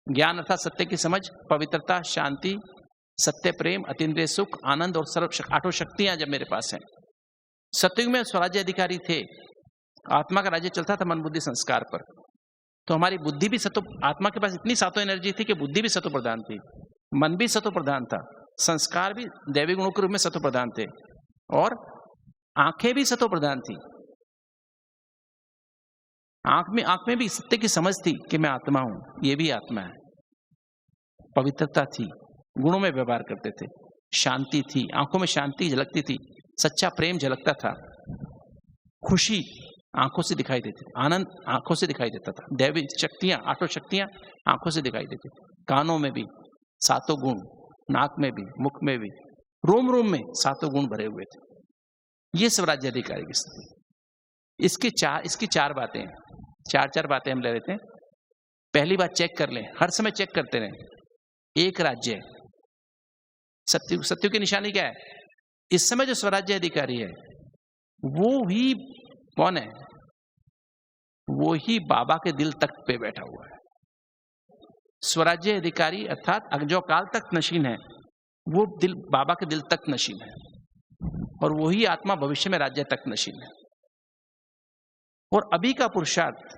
ज्ञान अर्थात सत्य की समझ, पवित्रता, शांति, सत्य, प्रेम, अतीन्द्रिय सुख, आनंद और सर्व आठों शक्तियां जब मेरे पास हैं। सतयुग में स्वराज्य अधिकारी थे, आत्मा का राज्य चलता था मन बुद्धि संस्कार पर। तो हमारी बुद्धि भी सतो, आत्मा के पास इतनी सातों एनर्जी थी कि बुद्धि भी सतो प्रधान थी, मन भी सतो प्रधान था, संस्कार भी दैवी गुणों के रूप में सतो प्रधान थे, और आंखें भी सतो प्रधान थी। आंख में भी सत्य की समझ थी कि मैं आत्मा हूं, ये भी आत्मा है। पवित्रता थी, गुणों में व्यवहार करते थे, शांति थी, आंखों में शांति झलकती थी, सच्चा प्रेम झलकता था, खुशी आंखों से दिखाई देती थी, आनंद आंखों से दिखाई देता था, दैवी शक्तियां, आठों शक्तियां आंखों से दिखाई देती थी, कानों में भी सातों गुण, नाक में भी, मुख में भी, रोम रोम में सातों गुण भरे हुए थे। ये स्वराज्य अधिकारी की स्थिति। इसकी चार बातें हैं, चार बातें हम ले लेते हैं। पहली बात चेक कर लें, हर समय चेक करते रहें। एक राज्य, सत्य की निशानी क्या है, इस समय जो स्वराज्य अधिकारी है वो ही कौन है, वो ही बाबा के दिल तख्त पे बैठा हुआ है। स्वराज्य अधिकारी अर्थात जो काल तक नशीन है, वो दिल बाबा के दिल तक नशीन है, और वही आत्मा भविष्य में राज्य तक नशीन है। और अभी का पुरुषार्थ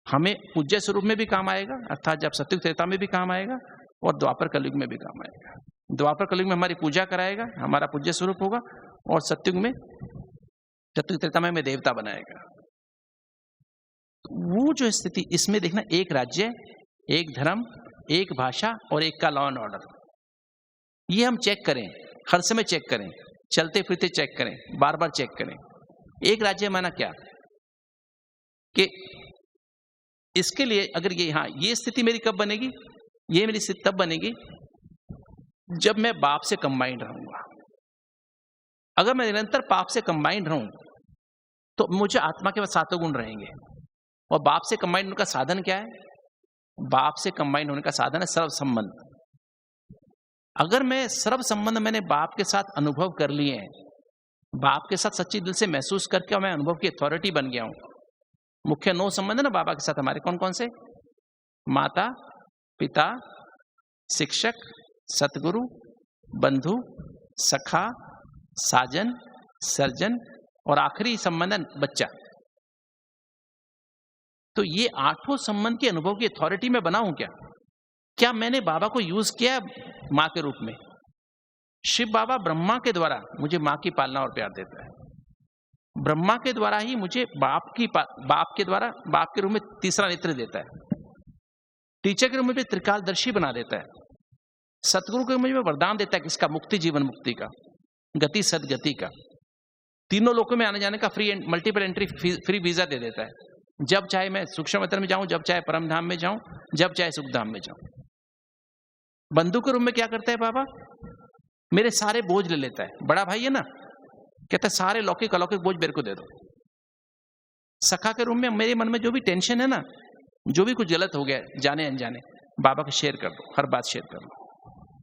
हमें पूज्य स्वरूप में भी काम आएगा, अर्थात जब सतयुग त्रेता में भी काम आएगा, और द्वापर कलयुग में भी काम आएगा। द्वापर कलयुग में हमारी पूजा कराएगा, हमारा पूज्य स्वरूप होगा, और सतयुग में, सतयुग त्रेता में हमें देवता बनाएगा। वो जो स्थिति, इसमें देखना, एक राज्य, एक धर्म, एक भाषा और एक का लॉ एंड ऑर्डर। ये हम चेक करें, हर समय चेक करें, चलते फिरते चेक करें, बार बार चेक करें। एक राज्य माना क्या कि इसके लिए अगर ये स्थिति मेरी कब बनेगी, ये मेरी स्थिति तब बनेगी जब मैं बाप से कंबाइंड रहूंगा। अगर मैं निरंतर पाप से कंबाइंड रहूं तो मुझे आत्मा के पास सातों गुण रहेंगे। और बाप से कंबाइंड होने का साधन क्या है, बाप से कंबाइंड होने का साधन है सर्व संबंध। अगर मैं सर्व संबंध मैंने बाप के साथ अनुभव कर लिए हैं, बाप के साथ सच्ची दिल से महसूस करके मैं अनुभव की अथॉरिटी बन गया हूं। मुख्य 9 संबंध है ना बाबा के साथ हमारे, कौन कौन से, माता, पिता, शिक्षक, सतगुरु, बंधु, सखा, साजन, सर्जन और आखिरी संबंध है बच्चा। तो ये 8 संबंध के अनुभव की अथॉरिटी में बना हूं क्या? क्या मैंने बाबा को यूज किया मां के रूप में? शिव बाबा ब्रह्मा के द्वारा मुझे मां की पालना और प्यार देता है। ब्रह्मा के द्वारा ही मुझे बाप के रूप में तीसरा नेत्र देता है। टीचर के रूप में मुझे त्रिकालदर्शी बना देता है। सतगुरु के रूप में मुझे वरदान देता है किसका? मुक्ति, जीवन मुक्ति का, गति सदगति का, तीनों लोकों में आने जाने का free and multiple entry free visa दे देता है। जब चाहे मैं सूक्ष्म वतन में जाऊं, जब चाहे परम धाम में जाऊं, जब चाहे सुख धाम में जाऊं। बंधु के रूप में क्या करता है बाबा? मेरे सारे बोझ ले लेता है। बड़ा भाई है ना, कहता है सारे लौकिक अलौकिक बोझ मेरे को दे दो। सखा के रूप में मेरे मन में जो भी टेंशन है ना, जो भी कुछ गलत हो गया जाने अनजाने, बाबा को शेयर कर दो, हर बात शेयर कर दो।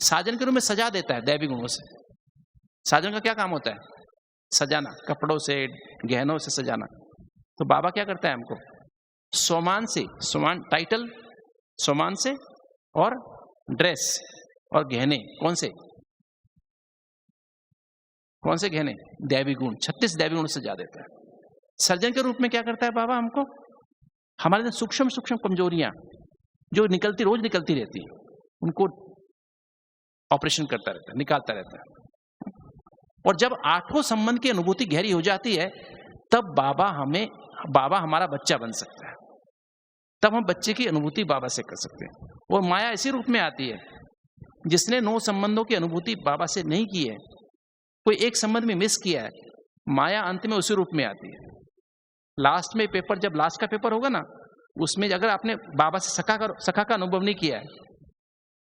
साजन के रूप में सजा देता है दैवी गुणों से। साजन का क्या काम होता है? सजाना, कपड़ों से, गहनों से सजाना। तो बाबा क्या करता है हमको? सोमान से, सोमान टाइटल, सोमान से, और ड्रेस और गहने। कौन से? कौन से गहने? दैवी गुण, 36 दैवी गुण सजा देता है। सर्जन के रूप में क्या करता है बाबा हमको? हमारे अंदर सूक्ष्म सूक्ष्म कमजोरियां जो रोज निकलती रहती है, उनको ऑपरेशन करता रहता है, निकालता रहता है। और जब 8 संबंध की अनुभूति गहरी हो जाती है, तब बाबा हमारा बच्चा बन सकता है। तब हम बच्चे की अनुभूति बाबा से कर सकते हैं। और माया इसी रूप में आती है। जिसने 9 संबंधों की अनुभूति बाबा से नहीं की है, कोई एक संबंध में मिस किया है, माया अंत में उसी रूप में आती है। लास्ट में पेपर, जब लास्ट का पेपर होगा ना, उसमें अगर आपने बाबा से सखा का अनुभव नहीं किया है,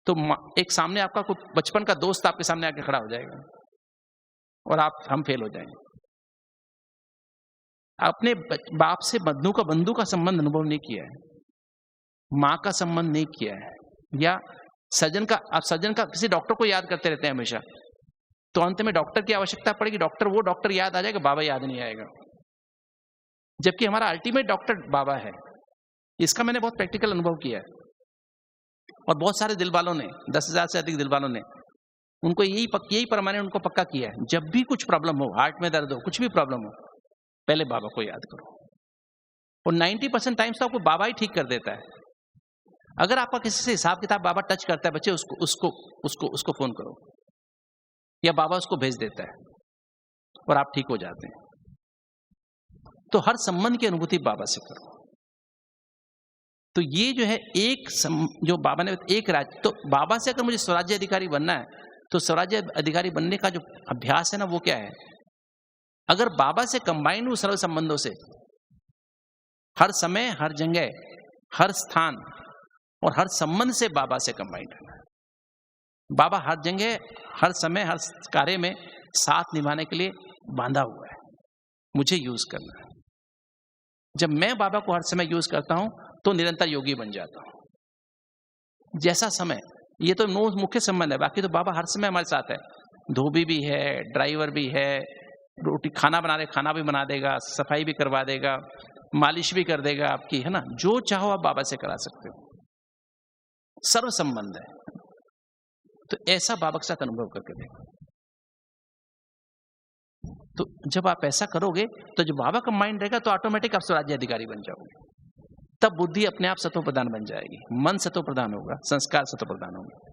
तो एक सामने आपका कोई बचपन का दोस्त आपके सामने आके खड़ा हो जाएगा और हम फेल हो जाएंगे। अपने बाप से बंधु का संबंध अनुभव नहीं किया है, माँ का संबंध नहीं किया है, या सज्जन का किसी डॉक्टर को याद करते रहते हैं हमेशा, तो अंत में डॉक्टर की आवश्यकता पड़ेगी, वो डॉक्टर याद आ जाएगा, बाबा याद नहीं आएगा। जबकि हमारा अल्टीमेट डॉक्टर बाबा है। इसका मैंने बहुत प्रैक्टिकल अनुभव किया है। और बहुत सारे दिल वालों ने, 10,000 से अधिक दिल वालों ने, उनको यही परमानेंट उनको पक्का किया है, जब भी कुछ प्रॉब्लम हो, हार्ट में दर्द हो, कुछ भी प्रॉब्लम हो, पहले बाबा को याद करो। और 90% टाइम्स तो आपको बाबा ही ठीक कर देता है। अगर आपका किसी से हिसाब किताब बाबा टच करता है, बच्चे उसको फोन करो, या बाबा उसको भेज देता है और आप ठीक हो जाते हैं। तो हर संबंध की अनुभूति बाबा से करो। तो ये जो है जो बाबा ने एक राज्य, तो बाबा से अगर मुझे स्वराज्य अधिकारी बनना है, तो स्वराज्य अधिकारी बनने का जो अभ्यास है ना, वो क्या है? अगर बाबा से कंबाइंड हूं सर्व संबंधों से, हर समय, हर जगह, हर स्थान और हर संबंध से बाबा से कंबाइंड है। बाबा हर जगह, हर समय, हर कार्य में साथ निभाने के लिए बांधा हुआ है, मुझे यूज करना है। जब मैं बाबा को हर समय यूज करता हूं, तो निरंतर योगी बन जाता हूं। जैसा समय, ये तो 9 मुख्य संबंध है, बाकी तो बाबा हर समय हमारे साथ है। धोबी भी है, ड्राइवर भी है, रोटी खाना बना रहे खाना भी बना देगा, सफाई भी करवा देगा, मालिश भी कर देगा आपकी, है ना। जो चाहो आप बाबा से करा सकते हो, सर्व संबंध है। तो ऐसा बाबा के साथ अनुभव करके देखो। तो जब आप ऐसा करोगे, तो जब बाबा का माइंड रहेगा, तो ऑटोमेटिक आप स्वराज्य अधिकारी बन जाओगे। तब बुद्धि अपने आप सतो प्रधान बन जाएगी, मन सतो प्रधान होगा, संस्कार सतो प्रधान होंगे।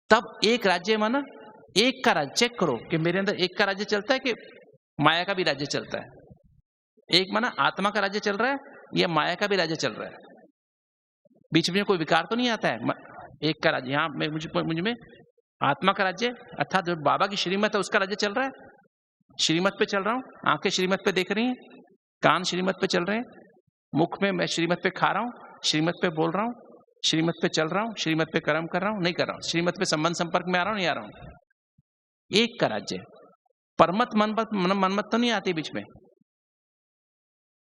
तब एक राज्य माना, एक का राज्य चेक करो कि मेरे अंदर एक का राज्य चलता है कि माया का भी राज्य चलता है। एक माना आत्मा का राज्य चल रहा है या माया का भी राज्य चल रहा है, बीच में कोई विकार तो नहीं आता है। एक का राज्य, यहाँ मुझ में आत्मा का राज्य, अर्थात जो बाबा की श्रीमत है उसका राज्य चल रहा है। श्रीमत पे चल रहा हूँ, आंखें श्रीमत पे देख रही हैं, कान श्रीमत पे चल रहे हैं, मुख में मैं श्रीमत पे खा रहा हूँ, श्रीमत पे बोल रहा हूँ, श्रीमत पे चल रहा हूँ, श्रीमत पे कर्म कर रहा हूँ, नहीं कर रहा हूँ, श्रीमत पे संबंध संपर्क में आ रहा हूँ, नहीं आ रहा हूँ। एक का राज्य। परमत मनमत तो नहीं आती बीच में,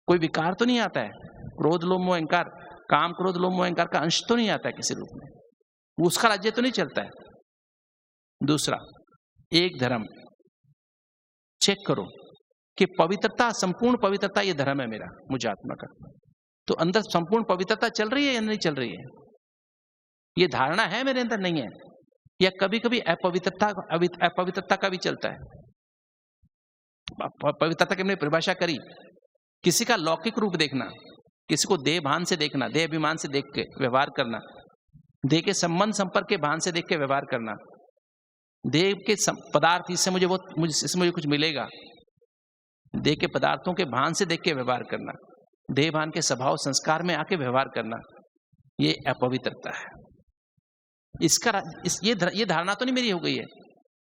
कोई विकार तो नहीं आता है, क्रोध लोभ मोह अहंकार, काम क्रोध लोभ मोह अहंकार का अंश तो नहीं आता है किसी रूप में, उसका राज्य तो नहीं चलता है। दूसरा, एक धर्म। चेक करो कि पवित्रता, संपूर्ण पवित्रता, ये धर्म है मेरा, मुझे आत्मा का। तो अंदर संपूर्ण पवित्रता चल रही है या नहीं चल रही है? ये धारणा है मेरे अंदर, नहीं है? या कभी कभी अपवित्रता का भी चलता है? पवित्रता की हमने परिभाषा करी, किसी का लौकिक रूप देखना, किसी को देह भान से देखना, देह अभिमान से देख के व्यवहार करना, देह के संबंध संपर्क के भान से देख के व्यवहार करना, देह के पदार्थ इससे मुझे कुछ मिलेगा, देह के पदार्थों के भान से देख के व्यवहार करना, देह भान के स्वभाव संस्कार में आके व्यवहार करना, ये अपवित्रता है। ये धारणा तो नहीं मेरी हो गई है,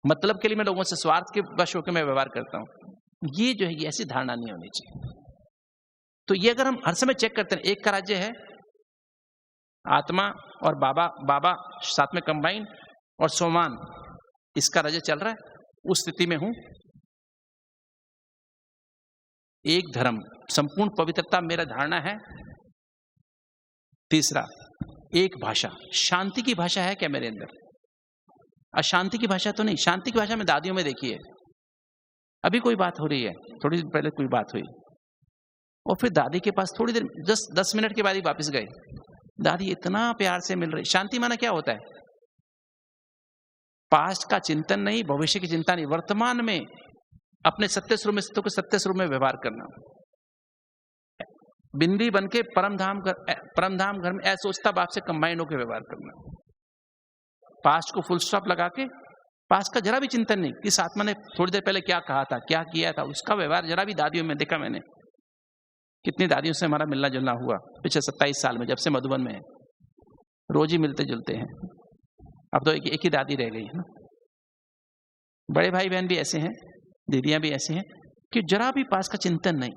मतलब के लिए मैं लोगों से स्वार्थ के वश होकर मैं व्यवहार करता हूं, ये जो है ये ऐसी धारणा नहीं होनी चाहिए। तो ये अगर हम हर समय चेक करते हैं, एक का राज्य है आत्मा और बाबा साथ में कंबाइन और सोमान, इसका राज्य चल रहा है, उस स्थिति में हूं। एक धर्म, संपूर्ण पवित्रता मेरा धारणा है। तीसरा, एक भाषा, शांति की भाषा है क्या मेरे अंदर? अशांति की भाषा तो नहीं। शांति की भाषा में दादियों में देखिए, अभी कोई बात हो रही है, थोड़ी देर पहले कोई बात हुई और फिर दादी के पास थोड़ी देर 10 मिनट के बाद ही वापस गए, दादी इतना प्यार से मिल रही। शांति माना क्या होता है? पास्ट का चिंतन नहीं, भविष्य की चिंता नहीं, वर्तमान में अपने सत्य स्वरूप में स्थितों के सत्य स्वरूप में व्यवहार करना। बिंदी बन के परम धाम घर में असोचता बाप से कंबाइन होकर व्यवहार करना। पास्ट को फुल स्टॉप लगा के, पास्ट का जरा भी चिंतन नहीं, किस आत्मा ने थोड़ी देर पहले क्या कहा था, क्या किया था, उसका व्यवहार जरा भी। दादियों में देखा मैंने, कितनी दादियों से हमारा मिलना जुलना हुआ पिछले 27 साल में, जब से मधुबन में है, रोज ही मिलते जुलते हैं। अब तो एक ही दादी रह गई है ना। बड़े भाई बहन भी ऐसे हैं, दीदियां भी ऐसी हैं कि जरा भी पास का चिंतन नहीं।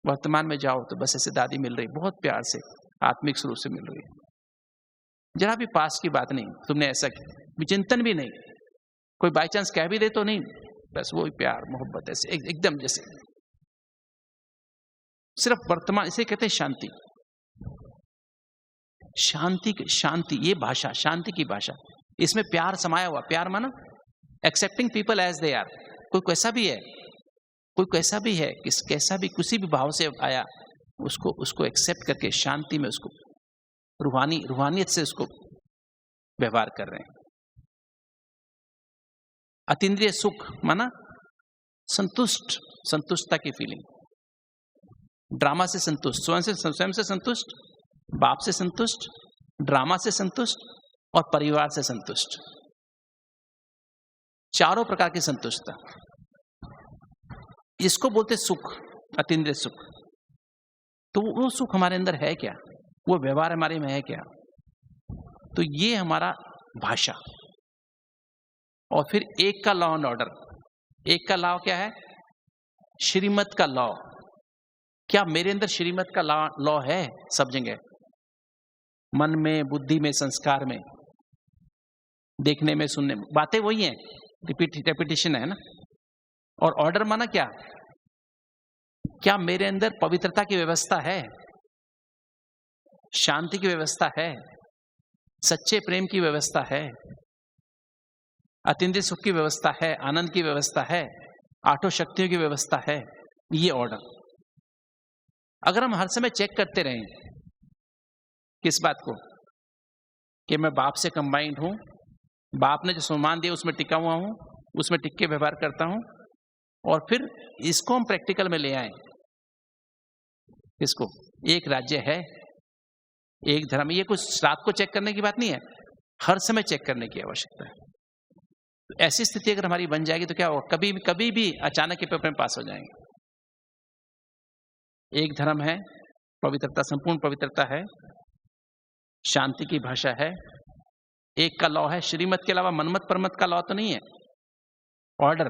वर्तमान में जाओ तो बस ऐसे दादी मिल रही, बहुत प्यार से, आत्मिक स्वरूप से मिल रही है, जरा भी पास की बात नहीं, तुमने ऐसा किया, चिंतन भी नहीं। कोई बाई चांस कह भी दे तो नहीं, बस वो प्यार मोहब्बत ऐसे एकदम जैसे, सिर्फ वर्तमान। इसे कहते हैं शांति। शांति ये भाषा, शांति की भाषा, इसमें प्यार समाया हुआ। प्यार माना accepting people as they are. कोई कैसा भी है, कोई कैसा भी है, कैसा भी किसी भी भाव से आया, उसको एक्सेप्ट करके शांति में उसको रूहानियत से उसको व्यवहार कर रहे हैं। अतीन्द्रिय सुख माना संतुष्टता की फीलिंग। ड्रामा से संतुष्ट, स्वयं से संतुष्ट, बाप से संतुष्ट, ड्रामा से संतुष्ट और परिवार से संतुष्ट। चारों प्रकार की संतुष्टता, इसको बोलते सुख, अतीन्द्रिय सुख। तो वो सुख हमारे अंदर है क्या? वो व्यवहार हमारे में है क्या? तो ये हमारा भाषा। और फिर एक का लॉ एंड ऑर्डर। एक का लॉ क्या है? श्रीमत का लॉ। क्या मेरे अंदर श्रीमत का लॉ है? सब जगह, मन में, बुद्धि में, संस्कार में, देखने में, सुनने में, बातें वही हैं, रिपीटिशन है ना। और ऑर्डर माना क्या मेरे अंदर पवित्रता की व्यवस्था है, शांति की व्यवस्था है, सच्चे प्रेम की व्यवस्था है, अतीन्द्रिय सुख की व्यवस्था है, आनंद की व्यवस्था है, आठों शक्तियों की व्यवस्था है। ये ऑर्डर अगर हम हर समय चेक करते रहें, किस बात को? कि मैं बाप से कंबाइंड हूं, बाप ने जो सम्मान दिया उसमें टिका हुआ हूं, उसमें टिक के व्यवहार करता हूं, और फिर इसको हम प्रैक्टिकल में ले आए। इसको एक राज्य है, एक धर्म। ये कुछ रात को चेक करने की बात नहीं है, हर समय चेक करने की आवश्यकता है। तो ऐसी स्थिति अगर हमारी बन जाएगी तो क्या होगा? कभी भी अचानक के पेपर में पास हो जाएंगे। एक धर्म है, पवित्रता, संपूर्ण पवित्रता है, शांति की भाषा है, एक का लॉ है। श्रीमत के अलावा मनमत परमत का लॉ तो नहीं है। ऑर्डर,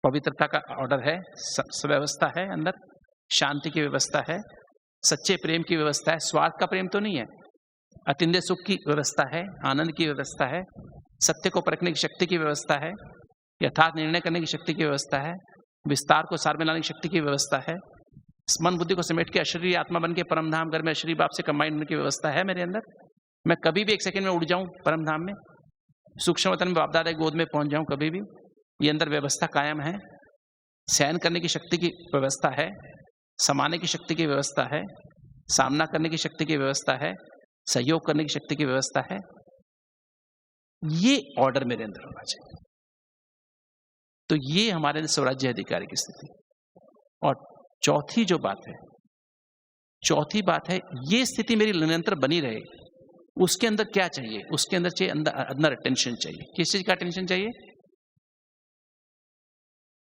पवित्रता का ऑर्डर है, व्यवस्था है अंदर, शांति की व्यवस्था है, सच्चे प्रेम की व्यवस्था है, स्वार्थ का प्रेम तो नहीं है, अतीन्द्रिय सुख की व्यवस्था है, आनंद की व्यवस्था है, सत्य को परखने की शक्ति की व्यवस्था है, यथार्थ निर्णय करने की शक्ति की व्यवस्था है, विस्तार को सार में लाने की शक्ति की व्यवस्था है, मन बुद्धि को समेट के अशरीरी आत्मा बन के परम धाम घर में अशरीरी बाप से कंबाइन होने की व्यवस्था है मेरे अंदर। मैं कभी भी एक सेकंड में उड़ जाऊं परम धाम में, सूक्ष्म वतन में बाप दादा की गोद में पहुंच जाऊं कभी भी, ये अंदर व्यवस्था कायम है। सहन करने की शक्ति की व्यवस्था है, समाने की शक्ति की व्यवस्था है, सामना करने की शक्ति की व्यवस्था है, सहयोग करने की शक्ति की व्यवस्था है। ये ऑर्डर मेरे अंदर होना चाहिए। तो ये हमारे स्वराज्य अधिकारी की स्थिति। और चौथी बात है, ये स्थिति मेरी निरंतर बनी रहे, उसके अंदर क्या चाहिए? उसके अंदर चाहिए अंदर अटेंशन चाहिए। किस चीज का अटेंशन चाहिए?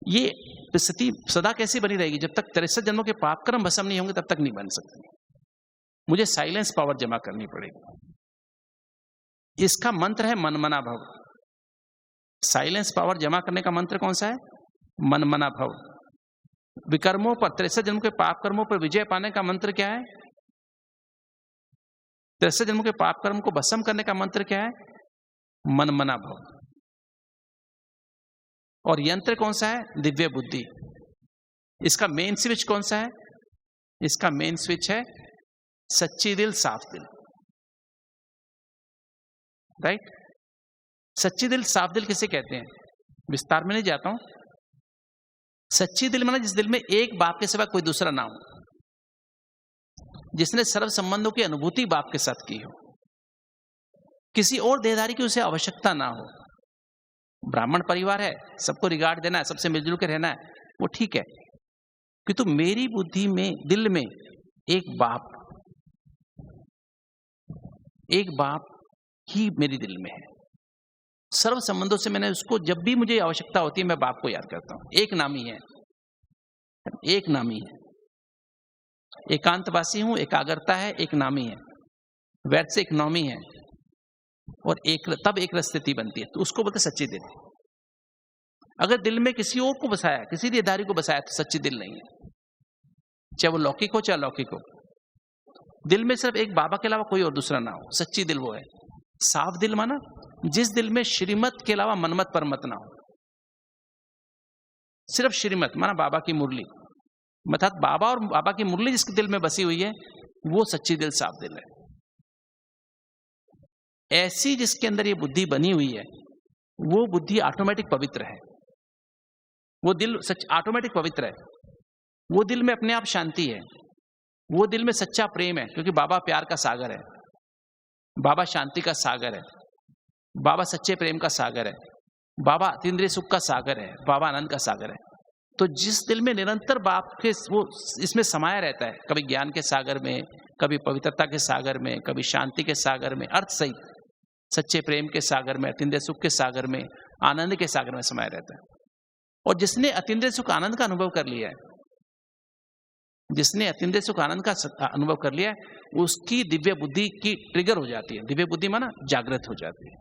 ये स्थिति सदा कैसी बनी रहेगी? जब तक 63 जन्मों के पाप कर्म भस्म नहीं होंगे तब तक नहीं बन सकती। मुझे साइलेंस पावर जमा करनी पड़ेगी। इसका मंत्र है मनमना भव। साइलेंस पावर जमा करने का मंत्र कौन सा है? मनमना भव। विकर्मों पर 63 जन्मों के पाप कर्मों पर विजय पाने का मंत्र क्या है? 63 जन्मों के पाप कर्म को भस्म करने का मंत्र क्या है? मनमना भव। और यंत्र कौन सा है? दिव्य बुद्धि। इसका मेन स्विच कौन सा है? इसका मेन स्विच है सच्ची दिल साफ दिल। राइट? सच्ची दिल साफ दिल किसे कहते हैं? विस्तार में नहीं जाता हूं। सच्ची दिल माना जिस दिल में एक बाप के सिवा कोई दूसरा ना हो, जिसने सर्व संबंधों की अनुभूति बाप के साथ की हो, किसी और देहधारी की उसे आवश्यकता ना हो। ब्राह्मण परिवार है, सबको रिगार्ड देना है, सबसे मिलजुल के रहना है, वो ठीक है, किंतु मेरी बुद्धि में, दिल में एक बाप ही मेरी दिल में है। सर्व संबंधों से मैंने उसको, जब भी मुझे आवश्यकता होती है मैं बाप को याद करता हूं। एक नामी है। एकांतवासी हूं, एकाग्रता है, एक नामी है, वैध से इकोनॉमी है, और तब एक स्थिति बनती है, तो उसको बोलते सच्ची दिल। अगर दिल में किसी और को बसाया, किसी देहधारी को बसाया, तो सच्ची दिल नहीं है, चाहे वो लौकिक हो चाहे अलौकिक हो। दिल में सिर्फ एक बाबा के अलावा कोई और दूसरा ना हो, सच्ची दिल वो है। साफ दिल माना जिस दिल में श्रीमत के अलावा मनमत परमत ना हो। सिर्फ श्रीमत माना बाबा की मुरली, अर्थात बाबा और बाबा की मुरली जिसके दिल में बसी हुई है, वो सच्ची दिल साफ दिल है। ऐसी जिसके अंदर ये बुद्धि बनी हुई है, वो बुद्धि ऑटोमेटिक पवित्र है। वो दिल ऑटोमेटिक पवित्र है। वो दिल में अपने आप शांति है। वो दिल में सच्चा प्रेम है, क्योंकि बाबा प्यार का सागर है, बाबा शांति का सागर है, बाबा सच्चे प्रेम का सागर है, बाबा अतीन्द्रिय सुख का सागर है, बाबा आनंद का सागर है। तो जिस दिल में निरंतर बाप के वो इसमें समाया रहता है, कभी ज्ञान के सागर में, कभी पवित्रता के सागर में, कभी शांति के सागर में, अर्थ सहित सच्चे प्रेम के सागर में, अतीन्द्रिय सुख के सागर में, आनंद के सागर में समाया रहता है। और जिसने अतीन्द्रिय सुख आनंद का अनुभव कर लिया है, जिसने अतीन्द्रिय सुख आनंद का अनुभव कर लिया है, उसकी दिव्य बुद्धि की ट्रिगर हो जाती है। दिव्य बुद्धि माना जागृत हो जाती है,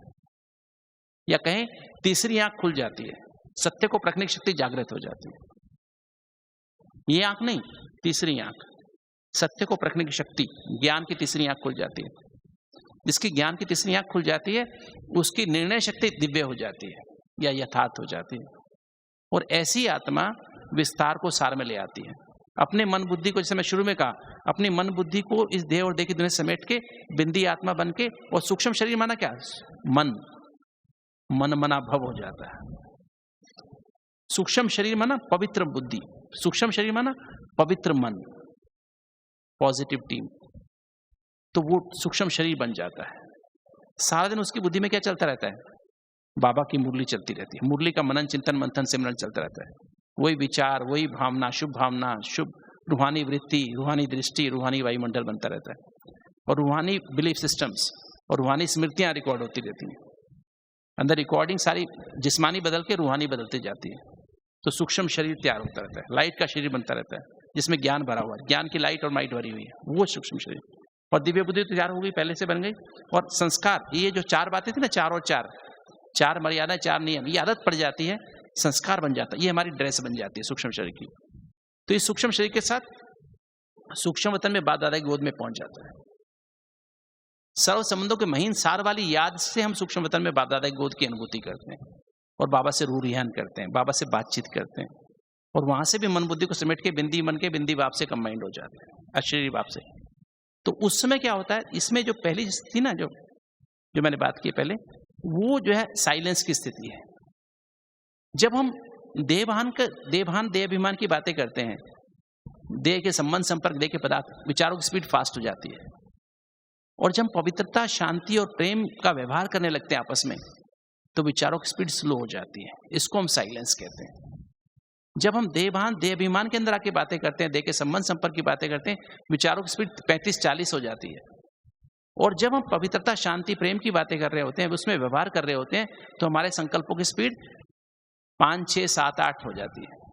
या कहें तीसरी आंख खुल जाती है, सत्य को परखने की शक्ति जागृत हो जाती है। ये आंख नहीं, तीसरी आंख, सत्य को परखने की शक्ति, ज्ञान की तीसरी आंख खुल जाती है। जिसकी ज्ञान की तीसरी आंख खुल जाती है, उसकी निर्णय शक्ति दिव्य हो जाती है या यथार्थ हो जाती है। और ऐसी आत्मा विस्तार को सार में ले आती है। अपने मन बुद्धि को, जैसे मैं शुरू में कहा, अपनी मन बुद्धि को इस देह और देह की दुनिया समेट के बिंदी आत्मा बन के, और सूक्ष्म शरीर माना क्या? मन मना भव हो जाता है। सूक्ष्म शरीर माना पवित्र बुद्धि, सूक्ष्म शरीर माना पवित्र मन, पॉजिटिव टीम, तो वो सूक्ष्म शरीर बन जाता है। सारा दिन उसकी बुद्धि में क्या चलता रहता है? बाबा की मुरली चलती रहती है। मुरली का मनन, चिंतन, मंथन, सिमरन चलता रहता है। वही विचार, वही भावना, शुभ रूहानी वृत्ति, रूहानी दृष्टि, रूहानी वायुमंडल बनता रहता है। और रूहानी बिलीफ सिस्टम्स और रूहानी स्मृतियां रिकॉर्ड होती रहती हैं। अंदर रिकॉर्डिंग सारी जिस्मानी बदल के रूहानी बदलती जाती है। तो सूक्ष्म शरीर तैयार होता रहता है, लाइट का शरीर बनता रहता है, जिसमें ज्ञान भरा हुआ है, ज्ञान की लाइट और माइट भरी हुई है, वो सूक्ष्म शरीर। और दिव्य बुद्धि तैयार हो गई, पहले से बन गई। और संस्कार, ये जो 4 बातें थी ना, 4 और 4 मर्यादा, 4 नियम, ये आदत पड़ जाती है, संस्कार बन जाता है, ये हमारी ड्रेस बन जाती है सूक्ष्म शरीर की। तो इस सूक्ष्म शरीर के साथ सूक्ष्म वतन में बाप दादा की गोद में पहुंच जाता है। सर्व संबंधों के महीन सार वाली याद से हम सूक्ष्म वतन में बाप दादा की गोद की अनुभूति करते हैं, और बाबा से रूह रिहान करते हैं, बाबा से बातचीत करते हैं, और वहां से भी मन बुद्धि को समेट के बिंदी मन के बिंदी बाप से कंबाइंड हो जाते हैं, अशरीरी बाप से। तो उस समय क्या होता है, इसमें जो पहली स्थिति ना, जो मैंने बात की पहले, वो जो है साइलेंस की स्थिति है। जब हम देवभान देहाभिमान की बातें करते हैं, देह के संबंध, संपर्क, देह के पदार्थ, विचारों की स्पीड फास्ट हो जाती है। और जब हम पवित्रता, शांति और प्रेम का व्यवहार करने लगते हैं आपस में, तो विचारों की स्पीड स्लो हो जाती है। इसको हम साइलेंस कहते हैं। जब हम देहभान देह अभिमान के अंदर आके बातें करते हैं, देह के संबंध संपर्क की बातें करते हैं, विचारों की स्पीड 35-40 हो जाती है। और जब हम पवित्रता शांति प्रेम की बातें कर रहे होते हैं, उसमें व्यवहार कर रहे होते हैं, तो हमारे संकल्पों की स्पीड 5, 6, 7, 8 हो जाती है।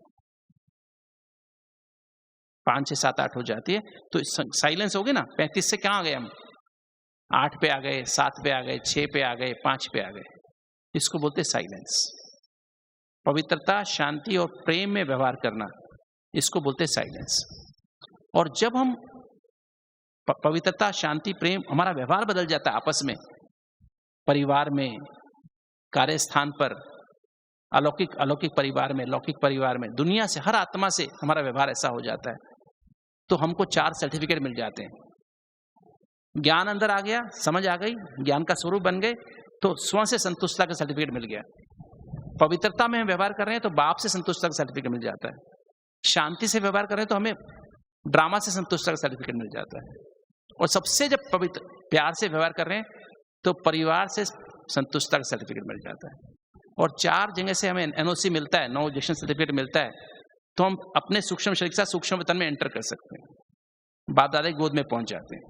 5, 6, 7, 8 हो जाती है। तो साइलेंस हो गए ना, 35 से कहाँ आ गए हम? 8 पे आ गए, 7 पे आ गए, 6 पे आ गए, 5 पे आ गए। इसको बोलते हैं साइलेंस। पवित्रता शांति और प्रेम में व्यवहार करना, इसको बोलते हैं साइलेंस। और जब हम पवित्रता शांति प्रेम, हमारा व्यवहार बदल जाता है आपस में, परिवार में, कार्यस्थान पर, अलौकिक परिवार में, लौकिक परिवार में, दुनिया से, हर आत्मा से हमारा व्यवहार ऐसा हो जाता है, तो हमको 4 सर्टिफिकेट मिल जाते हैं। ज्ञान अंदर आ गया, समझ आ गई, ज्ञान का स्वरूप बन गए, तो स्व से संतुष्टता का सर्टिफिकेट मिल गया। पवित्रता में हम व्यवहार कर रहे हैं तो बाप से संतुष्टता का सर्टिफिकेट मिल जाता है। शांति से व्यवहार कर रहे हैं तो हमें ड्रामा से संतुष्टता का सर्टिफिकेट मिल जाता है। और सबसे जब पवित्र प्यार से व्यवहार कर रहे हैं तो परिवार से संतुष्टता का सर्टिफिकेट मिल जाता है। और 4 जगह से हमें एनओसी मिलता है, नो ऑब्जेक्शन सर्टिफिकेट मिलता है, तो हम अपने सूक्ष्म शरीर के साथ सूक्ष्म वतन में एंटर कर सकते हैं, बाप दादा की गोद में पहुंच जाते हैं।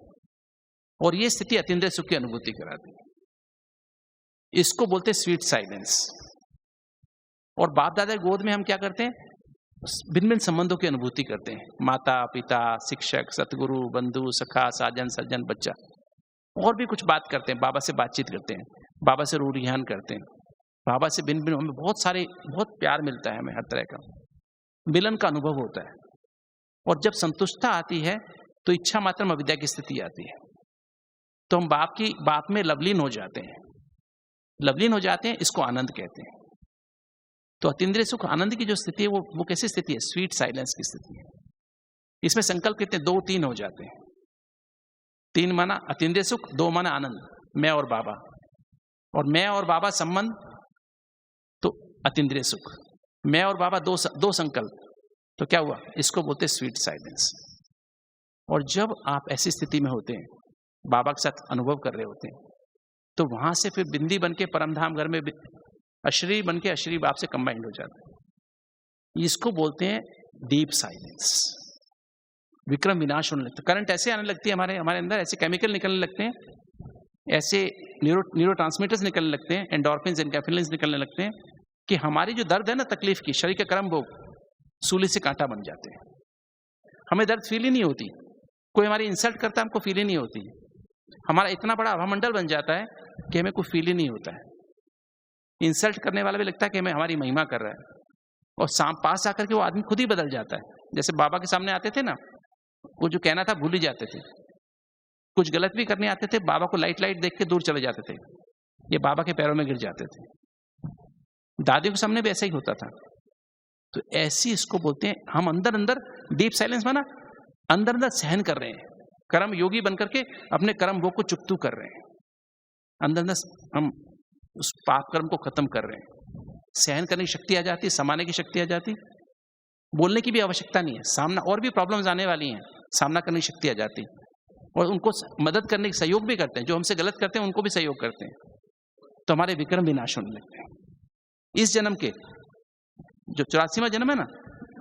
और ये स्थिति अतीन्द्रिय सुख की अनुभूति कराती है। इसको बोलते हैं स्वीट साइलेंस। और बाप दादा की गोद में हम क्या करते हैं? भिन्न भिन्न संबंधों की अनुभूति करते हैं, माता पिता, शिक्षक, सतगुरु, बंधु, सखा, साजन, सज्जन, बच्चा, और भी कुछ बात करते हैं, बाबा से बातचीत करते हैं, बाबा से रूढ़ ज्ञान करते हैं, बाबा से भिन्न भिन्न, हमें बहुत प्यार मिलता है, हमें हर तरह का मिलन का अनुभव होता है। और जब संतुष्टता आती है तो इच्छा मात्र अविद्या की स्थिति आती है, तो हम बाप में लवलीन हो जाते हैं। लवलीन हो जाते हैं, इसको आनंद कहते हैं। तो अतीन्द्रिय सुख आनंद की जो स्थिति है वो कैसी स्थिति है? स्वीट साइलेंस की स्थिति है। इसमें संकल्प कितने? 2-3 हो जाते हैं। 3 माना अतीन्द्रिय सुख, 2 माना आनंद, मैं और बाबा। और मैं और बाबा संबंध तो अतीन्द्रिय सुख, मैं और बाबा दो संकल्प, तो क्या हुआ? इसको बोलते हैं स्वीट साइलेंस। और जब आप ऐसी स्थिति में होते हैं, बाबा के साथ अनुभव कर रहे होते हैं, तो वहां से फिर बिंदी बन के परमधाम घर में अशरीर बन के अशरीर बाप से कंबाइंड हो जाता है। इसको बोलते हैं डीप साइलेंस। विक्रम विनाश होने लगता है, करंट ऐसे आने लगती है हमारे अंदर, ऐसे केमिकल निकलने लगते हैं, ऐसे न्यूरोट्रांसमीटर्स निकलने लगते हैं, एंडोर्फिन्स, एनकेफेलिन्स निकलने लगते हैं कि हमारी जो दर्द है ना, तकलीफ की, शरीर के कर्म भोग सूली से कांटा बन जाते हैं। हमें दर्द फील ही नहीं होती, कोई हमारी इंसल्ट करता है हमको फील ही नहीं होती। हमारा इतना बड़ा हवामंडल बन जाता है कि हमें कोई फील ही नहीं होता है। इंसल्ट करने वाला भी लगता है कि हमें हमारी महिमा कर रहा है, और पास आकर के वो आदमी खुद ही बदल जाता है। जैसे बाबा के सामने आते थे ना, वो जो कहना था भूल ही जाते थे, कुछ गलत भी करने आते थे, बाबा को लाइट देख के दूर चले जाते थे, ये बाबा के पैरों में गिर जाते थे। दादी के सामने भी ऐसा ही होता था। तो ऐसी इसको बोलते हैं, हम अंदर डीप साइलेंस माना अंदर सहन कर रहे हैं, कर्म योगी बनकर के अपने कर्म भोग को चुकतू कर रहे हैं, अंदर हम उस पाप कर्म को खत्म कर रहे हैं। सहन करने की शक्ति आ जाती है, समाने की शक्ति आ जाती, बोलने की भी आवश्यकता नहीं है, सामना और भी प्रॉब्लम्स आने वाली हैं, सामना करने की शक्ति आ जाती, और उनको मदद करने की सहयोग भी करते हैं, जो हमसे गलत करते हैं उनको भी सहयोग करते हैं, तो हमारे विक्रम विनाश होने लगते हैं। इस जन्म के जो 84वां जन्म है ना,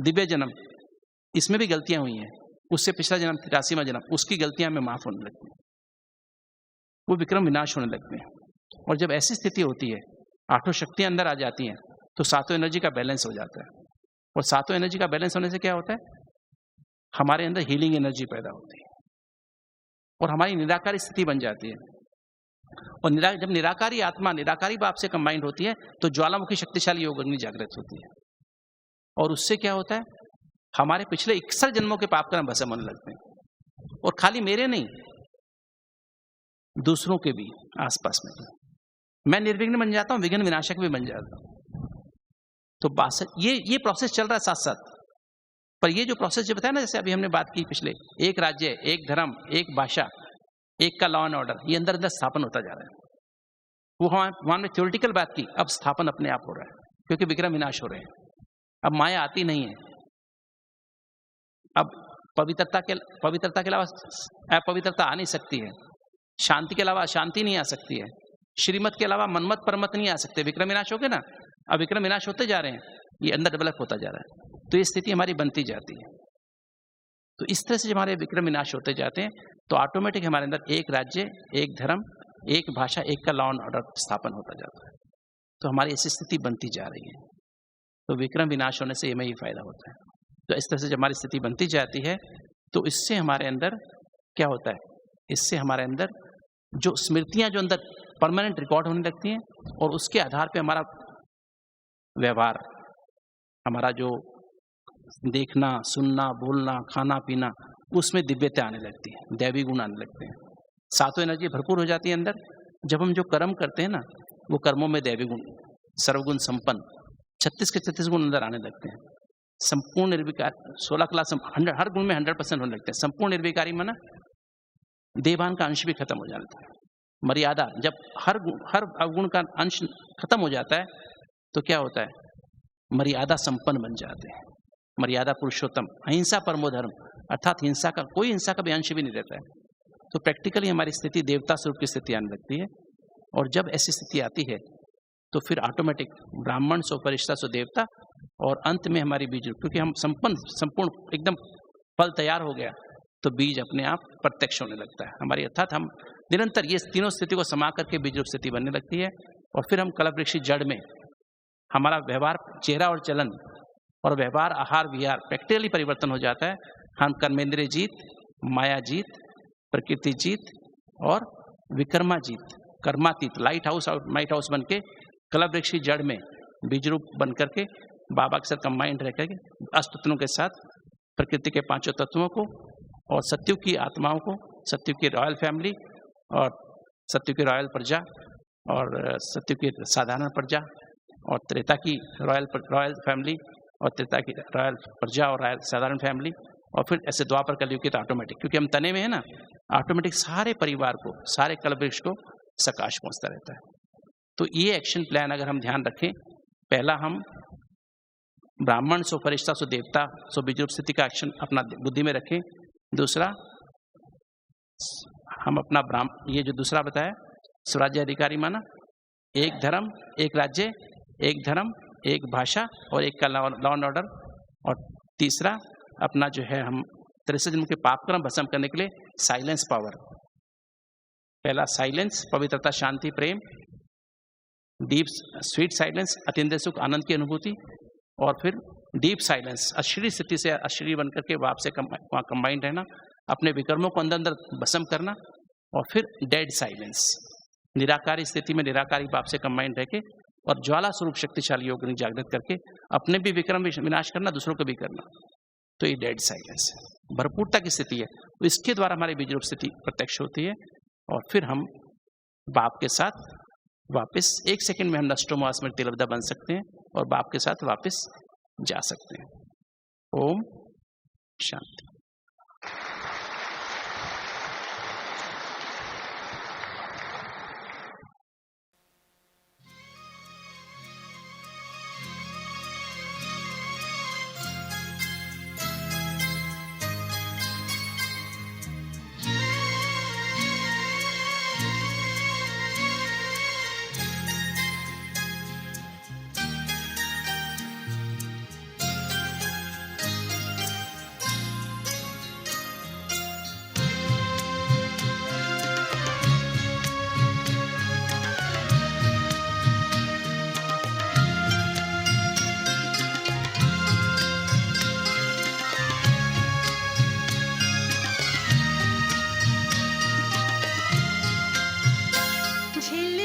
दिव्य जन्म, इसमें भी गलतियां हुई हैं, उससे पिछला जन्म 83वां जन्म, उसकी गलतियां हमें माफ होने लगती हैं, वो विक्रम विनाश होने लगते हैं। और जब ऐसी स्थिति होती है, 8 शक्तियां अंदर आ जाती हैं, तो 7 एनर्जी का बैलेंस हो जाता है। और 7 एनर्जी का बैलेंस होने से क्या होता है? हमारे अंदर हीलिंग एनर्जी पैदा होती है, और हमारी निराकारी स्थिति बन जाती है। और जब निराकारी आत्मा निराकारी बाप से कंबाइंड होती है, तो ज्वालामुखी शक्तिशाली योग अग्नि जागृत होती है, और उससे क्या होता है? हमारे पिछले 61 जन्मों के पाप कर्म भस्म होने लगते हैं, और खाली मेरे नहीं, दूसरों के भी, आसपास में भी। मैं निर्विघ्न बन जाता हूं, विघ्न विनाशक भी बन जाता हूं। तो ये प्रोसेस चल रहा है साथ साथ। पर ये जो प्रोसेस जो बताया ना, जैसे अभी हमने बात की पिछले, एक राज्य, एक धर्म, एक भाषा, एक का लॉ एंड ऑर्डर, ये अंदर स्थापन होता जा रहा है। वो वहां में थ्योरेटिकल बात की, अब स्थापन अपने आप हो रहा है, क्योंकि विक्रम विनाश हो रहे हैं। अब माया आती नहीं है, अब पवित्रता के अलावा अपवित्रता आ नहीं सकती है, शांति के अलावा अशांति नहीं आ सकती है, श्रीमत के अलावा मनमत परमत नहीं आ सकते। विक्रम विनाश हो गए ना, अब विक्रम विनाश होते जा रहे हैं, ये अंदर डेवलप होता जा रहा है, तो ये स्थिति हमारी बनती जाती है। तो इस तरह से जब हमारे विक्रम विनाश होते जाते हैं तो ऑटोमेटिक हमारे अंदर एक राज्य, एक धर्म, एक भाषा, एक का लॉ एंड ऑर्डर स्थापन होता जाता है। तो हमारी ऐसी स्थिति बनती जा रही है। तो विक्रम विनाश होने से हमें ही फायदा होता है। तो इस तरह से जब हमारी स्थिति बनती जाती है तो इससे हमारे अंदर क्या होता है, इससे हमारे अंदर जो स्मृतियां जो अंदर परमानेंट रिकॉर्ड होने लगती हैं और उसके आधार पे हमारा व्यवहार, हमारा जो देखना, सुनना, बोलना, खाना पीना, उसमें दिव्यता आने लगती है, दैवी गुण आने लगते हैं, सातों एनर्जी भरपूर हो जाती है अंदर। जब हम जो कर्म करते हैं ना, वो कर्मों में दैवी गुण, सर्वगुण संपन्न 36 के 36 गुण अंदर आने लगते हैं। संपूर्ण निर्विकार 16 क्लास हर गुण में 100% होने लगते हैं। संपूर्ण निर्विकारी माना देवान का अंश भी खत्म हो जाता है। मर्यादा, जब हर अवगुण का अंश खत्म हो जाता है तो क्या होता है, मर्यादा संपन्न बन जाते हैं। मर्यादा पुरुषोत्तम, अहिंसा परमो धर्म, अर्थात हिंसा का कोई हिंसा का भी अंश भी नहीं रहता है। तो प्रैक्टिकली हमारी स्थिति देवता स्वरूप की स्थिति आने लगती है। और जब ऐसी स्थिति आती है तो फिर ऑटोमेटिक ब्राह्मण सो फरिश्ता सो देवता, और अंत में हमारी बीज, क्योंकि हम संपूर्ण एकदम फल तैयार हो गया तो बीज अपने आप प्रत्यक्ष होने लगता है हमारी, अर्थात हम निरंतर ये तीनों स्थिति को समा करके बीज रूप स्थिति बनने लगती है। और फिर हम कल्पवृक्ष जड़ में हमारा व्यवहार, चेहरा और चलन और व्यवहार, आहार विहार प्रैक्टिकली परिवर्तन हो जाता है। हम कर्मेंद्रिय जीत, माया जीत, प्रकृति जीत और विकर्मा जीत, कर्मातीत, लाइट हाउस बन के कल्पवृक्ष जड़ में बीज रूप बन करके बाबा के साथ कंबाइंड रह करके अष्टतत्वों के साथ प्रकृति के पांचों तत्वों को और सत्यु की आत्माओं को, सत्यु की रॉयल फैमिली और सत्यु की रॉयल प्रजा और सत्यु की साधारण प्रजा और त्रेता की रॉयल फैमिली और त्रेता की रॉयल प्रजा और रॉयल साधारण फैमिली, और फिर ऐसे द्वापर कलयुग की तो ऑटोमेटिक, क्योंकि हम तने में है ना, ऑटोमेटिक सारे परिवार को, सारे कल्पवृक्ष को सकाश पहुंचता रहता है। तो ये एक्शन प्लान अगर हम ध्यान रखें, पहला हम ब्राह्मण सो फरिश्ता सो देवता सो बीज रूप स्थिति का एक्शन अपना बुद्धि में रखें। दूसरा हम अपना ये जो दूसरा बताया स्वराज्य अधिकारी माना, एक धर्म, एक राज्य, एक धर्म, एक भाषा और एक का लॉ एंड ऑर्डर। और तीसरा अपना जो है हम 63 जन्म के पाप कर्म भस्म करने के लिए साइलेंस पावर। पहला साइलेंस, पवित्रता, शांति, प्रेम, डीप स्वीट साइलेंस, अत्यंत सुख, आनंद की अनुभूति, और फिर डीप साइलेंस, अशरीरी स्थिति से अशरीरी बनकर के वाप से वहाँ कंबाइंड रहना, अपने विकर्मों को अंदर अंदर भस्म करना, और फिर डेड साइलेंस, निराकारी स्थिति में निराकारी भाव से कंबाइंड रह के और ज्वाला स्वरूप शक्तिशाली योग जागृत करके अपने भी विक्रम विनाश करना, दूसरों को भी करना। तो ये डेड साइलेंस है, भरपूरता की स्थिति है। तो इसके द्वारा हमारी बीज रूप स्थिति प्रत्यक्ष होती है और फिर हम बाप के साथ वापस 1 सेकंड में हम नष्टोमोह स्मृति लब्धा बन सकते हैं और बाप के साथ वापस जा सकते हैं। ओम शांति। झिल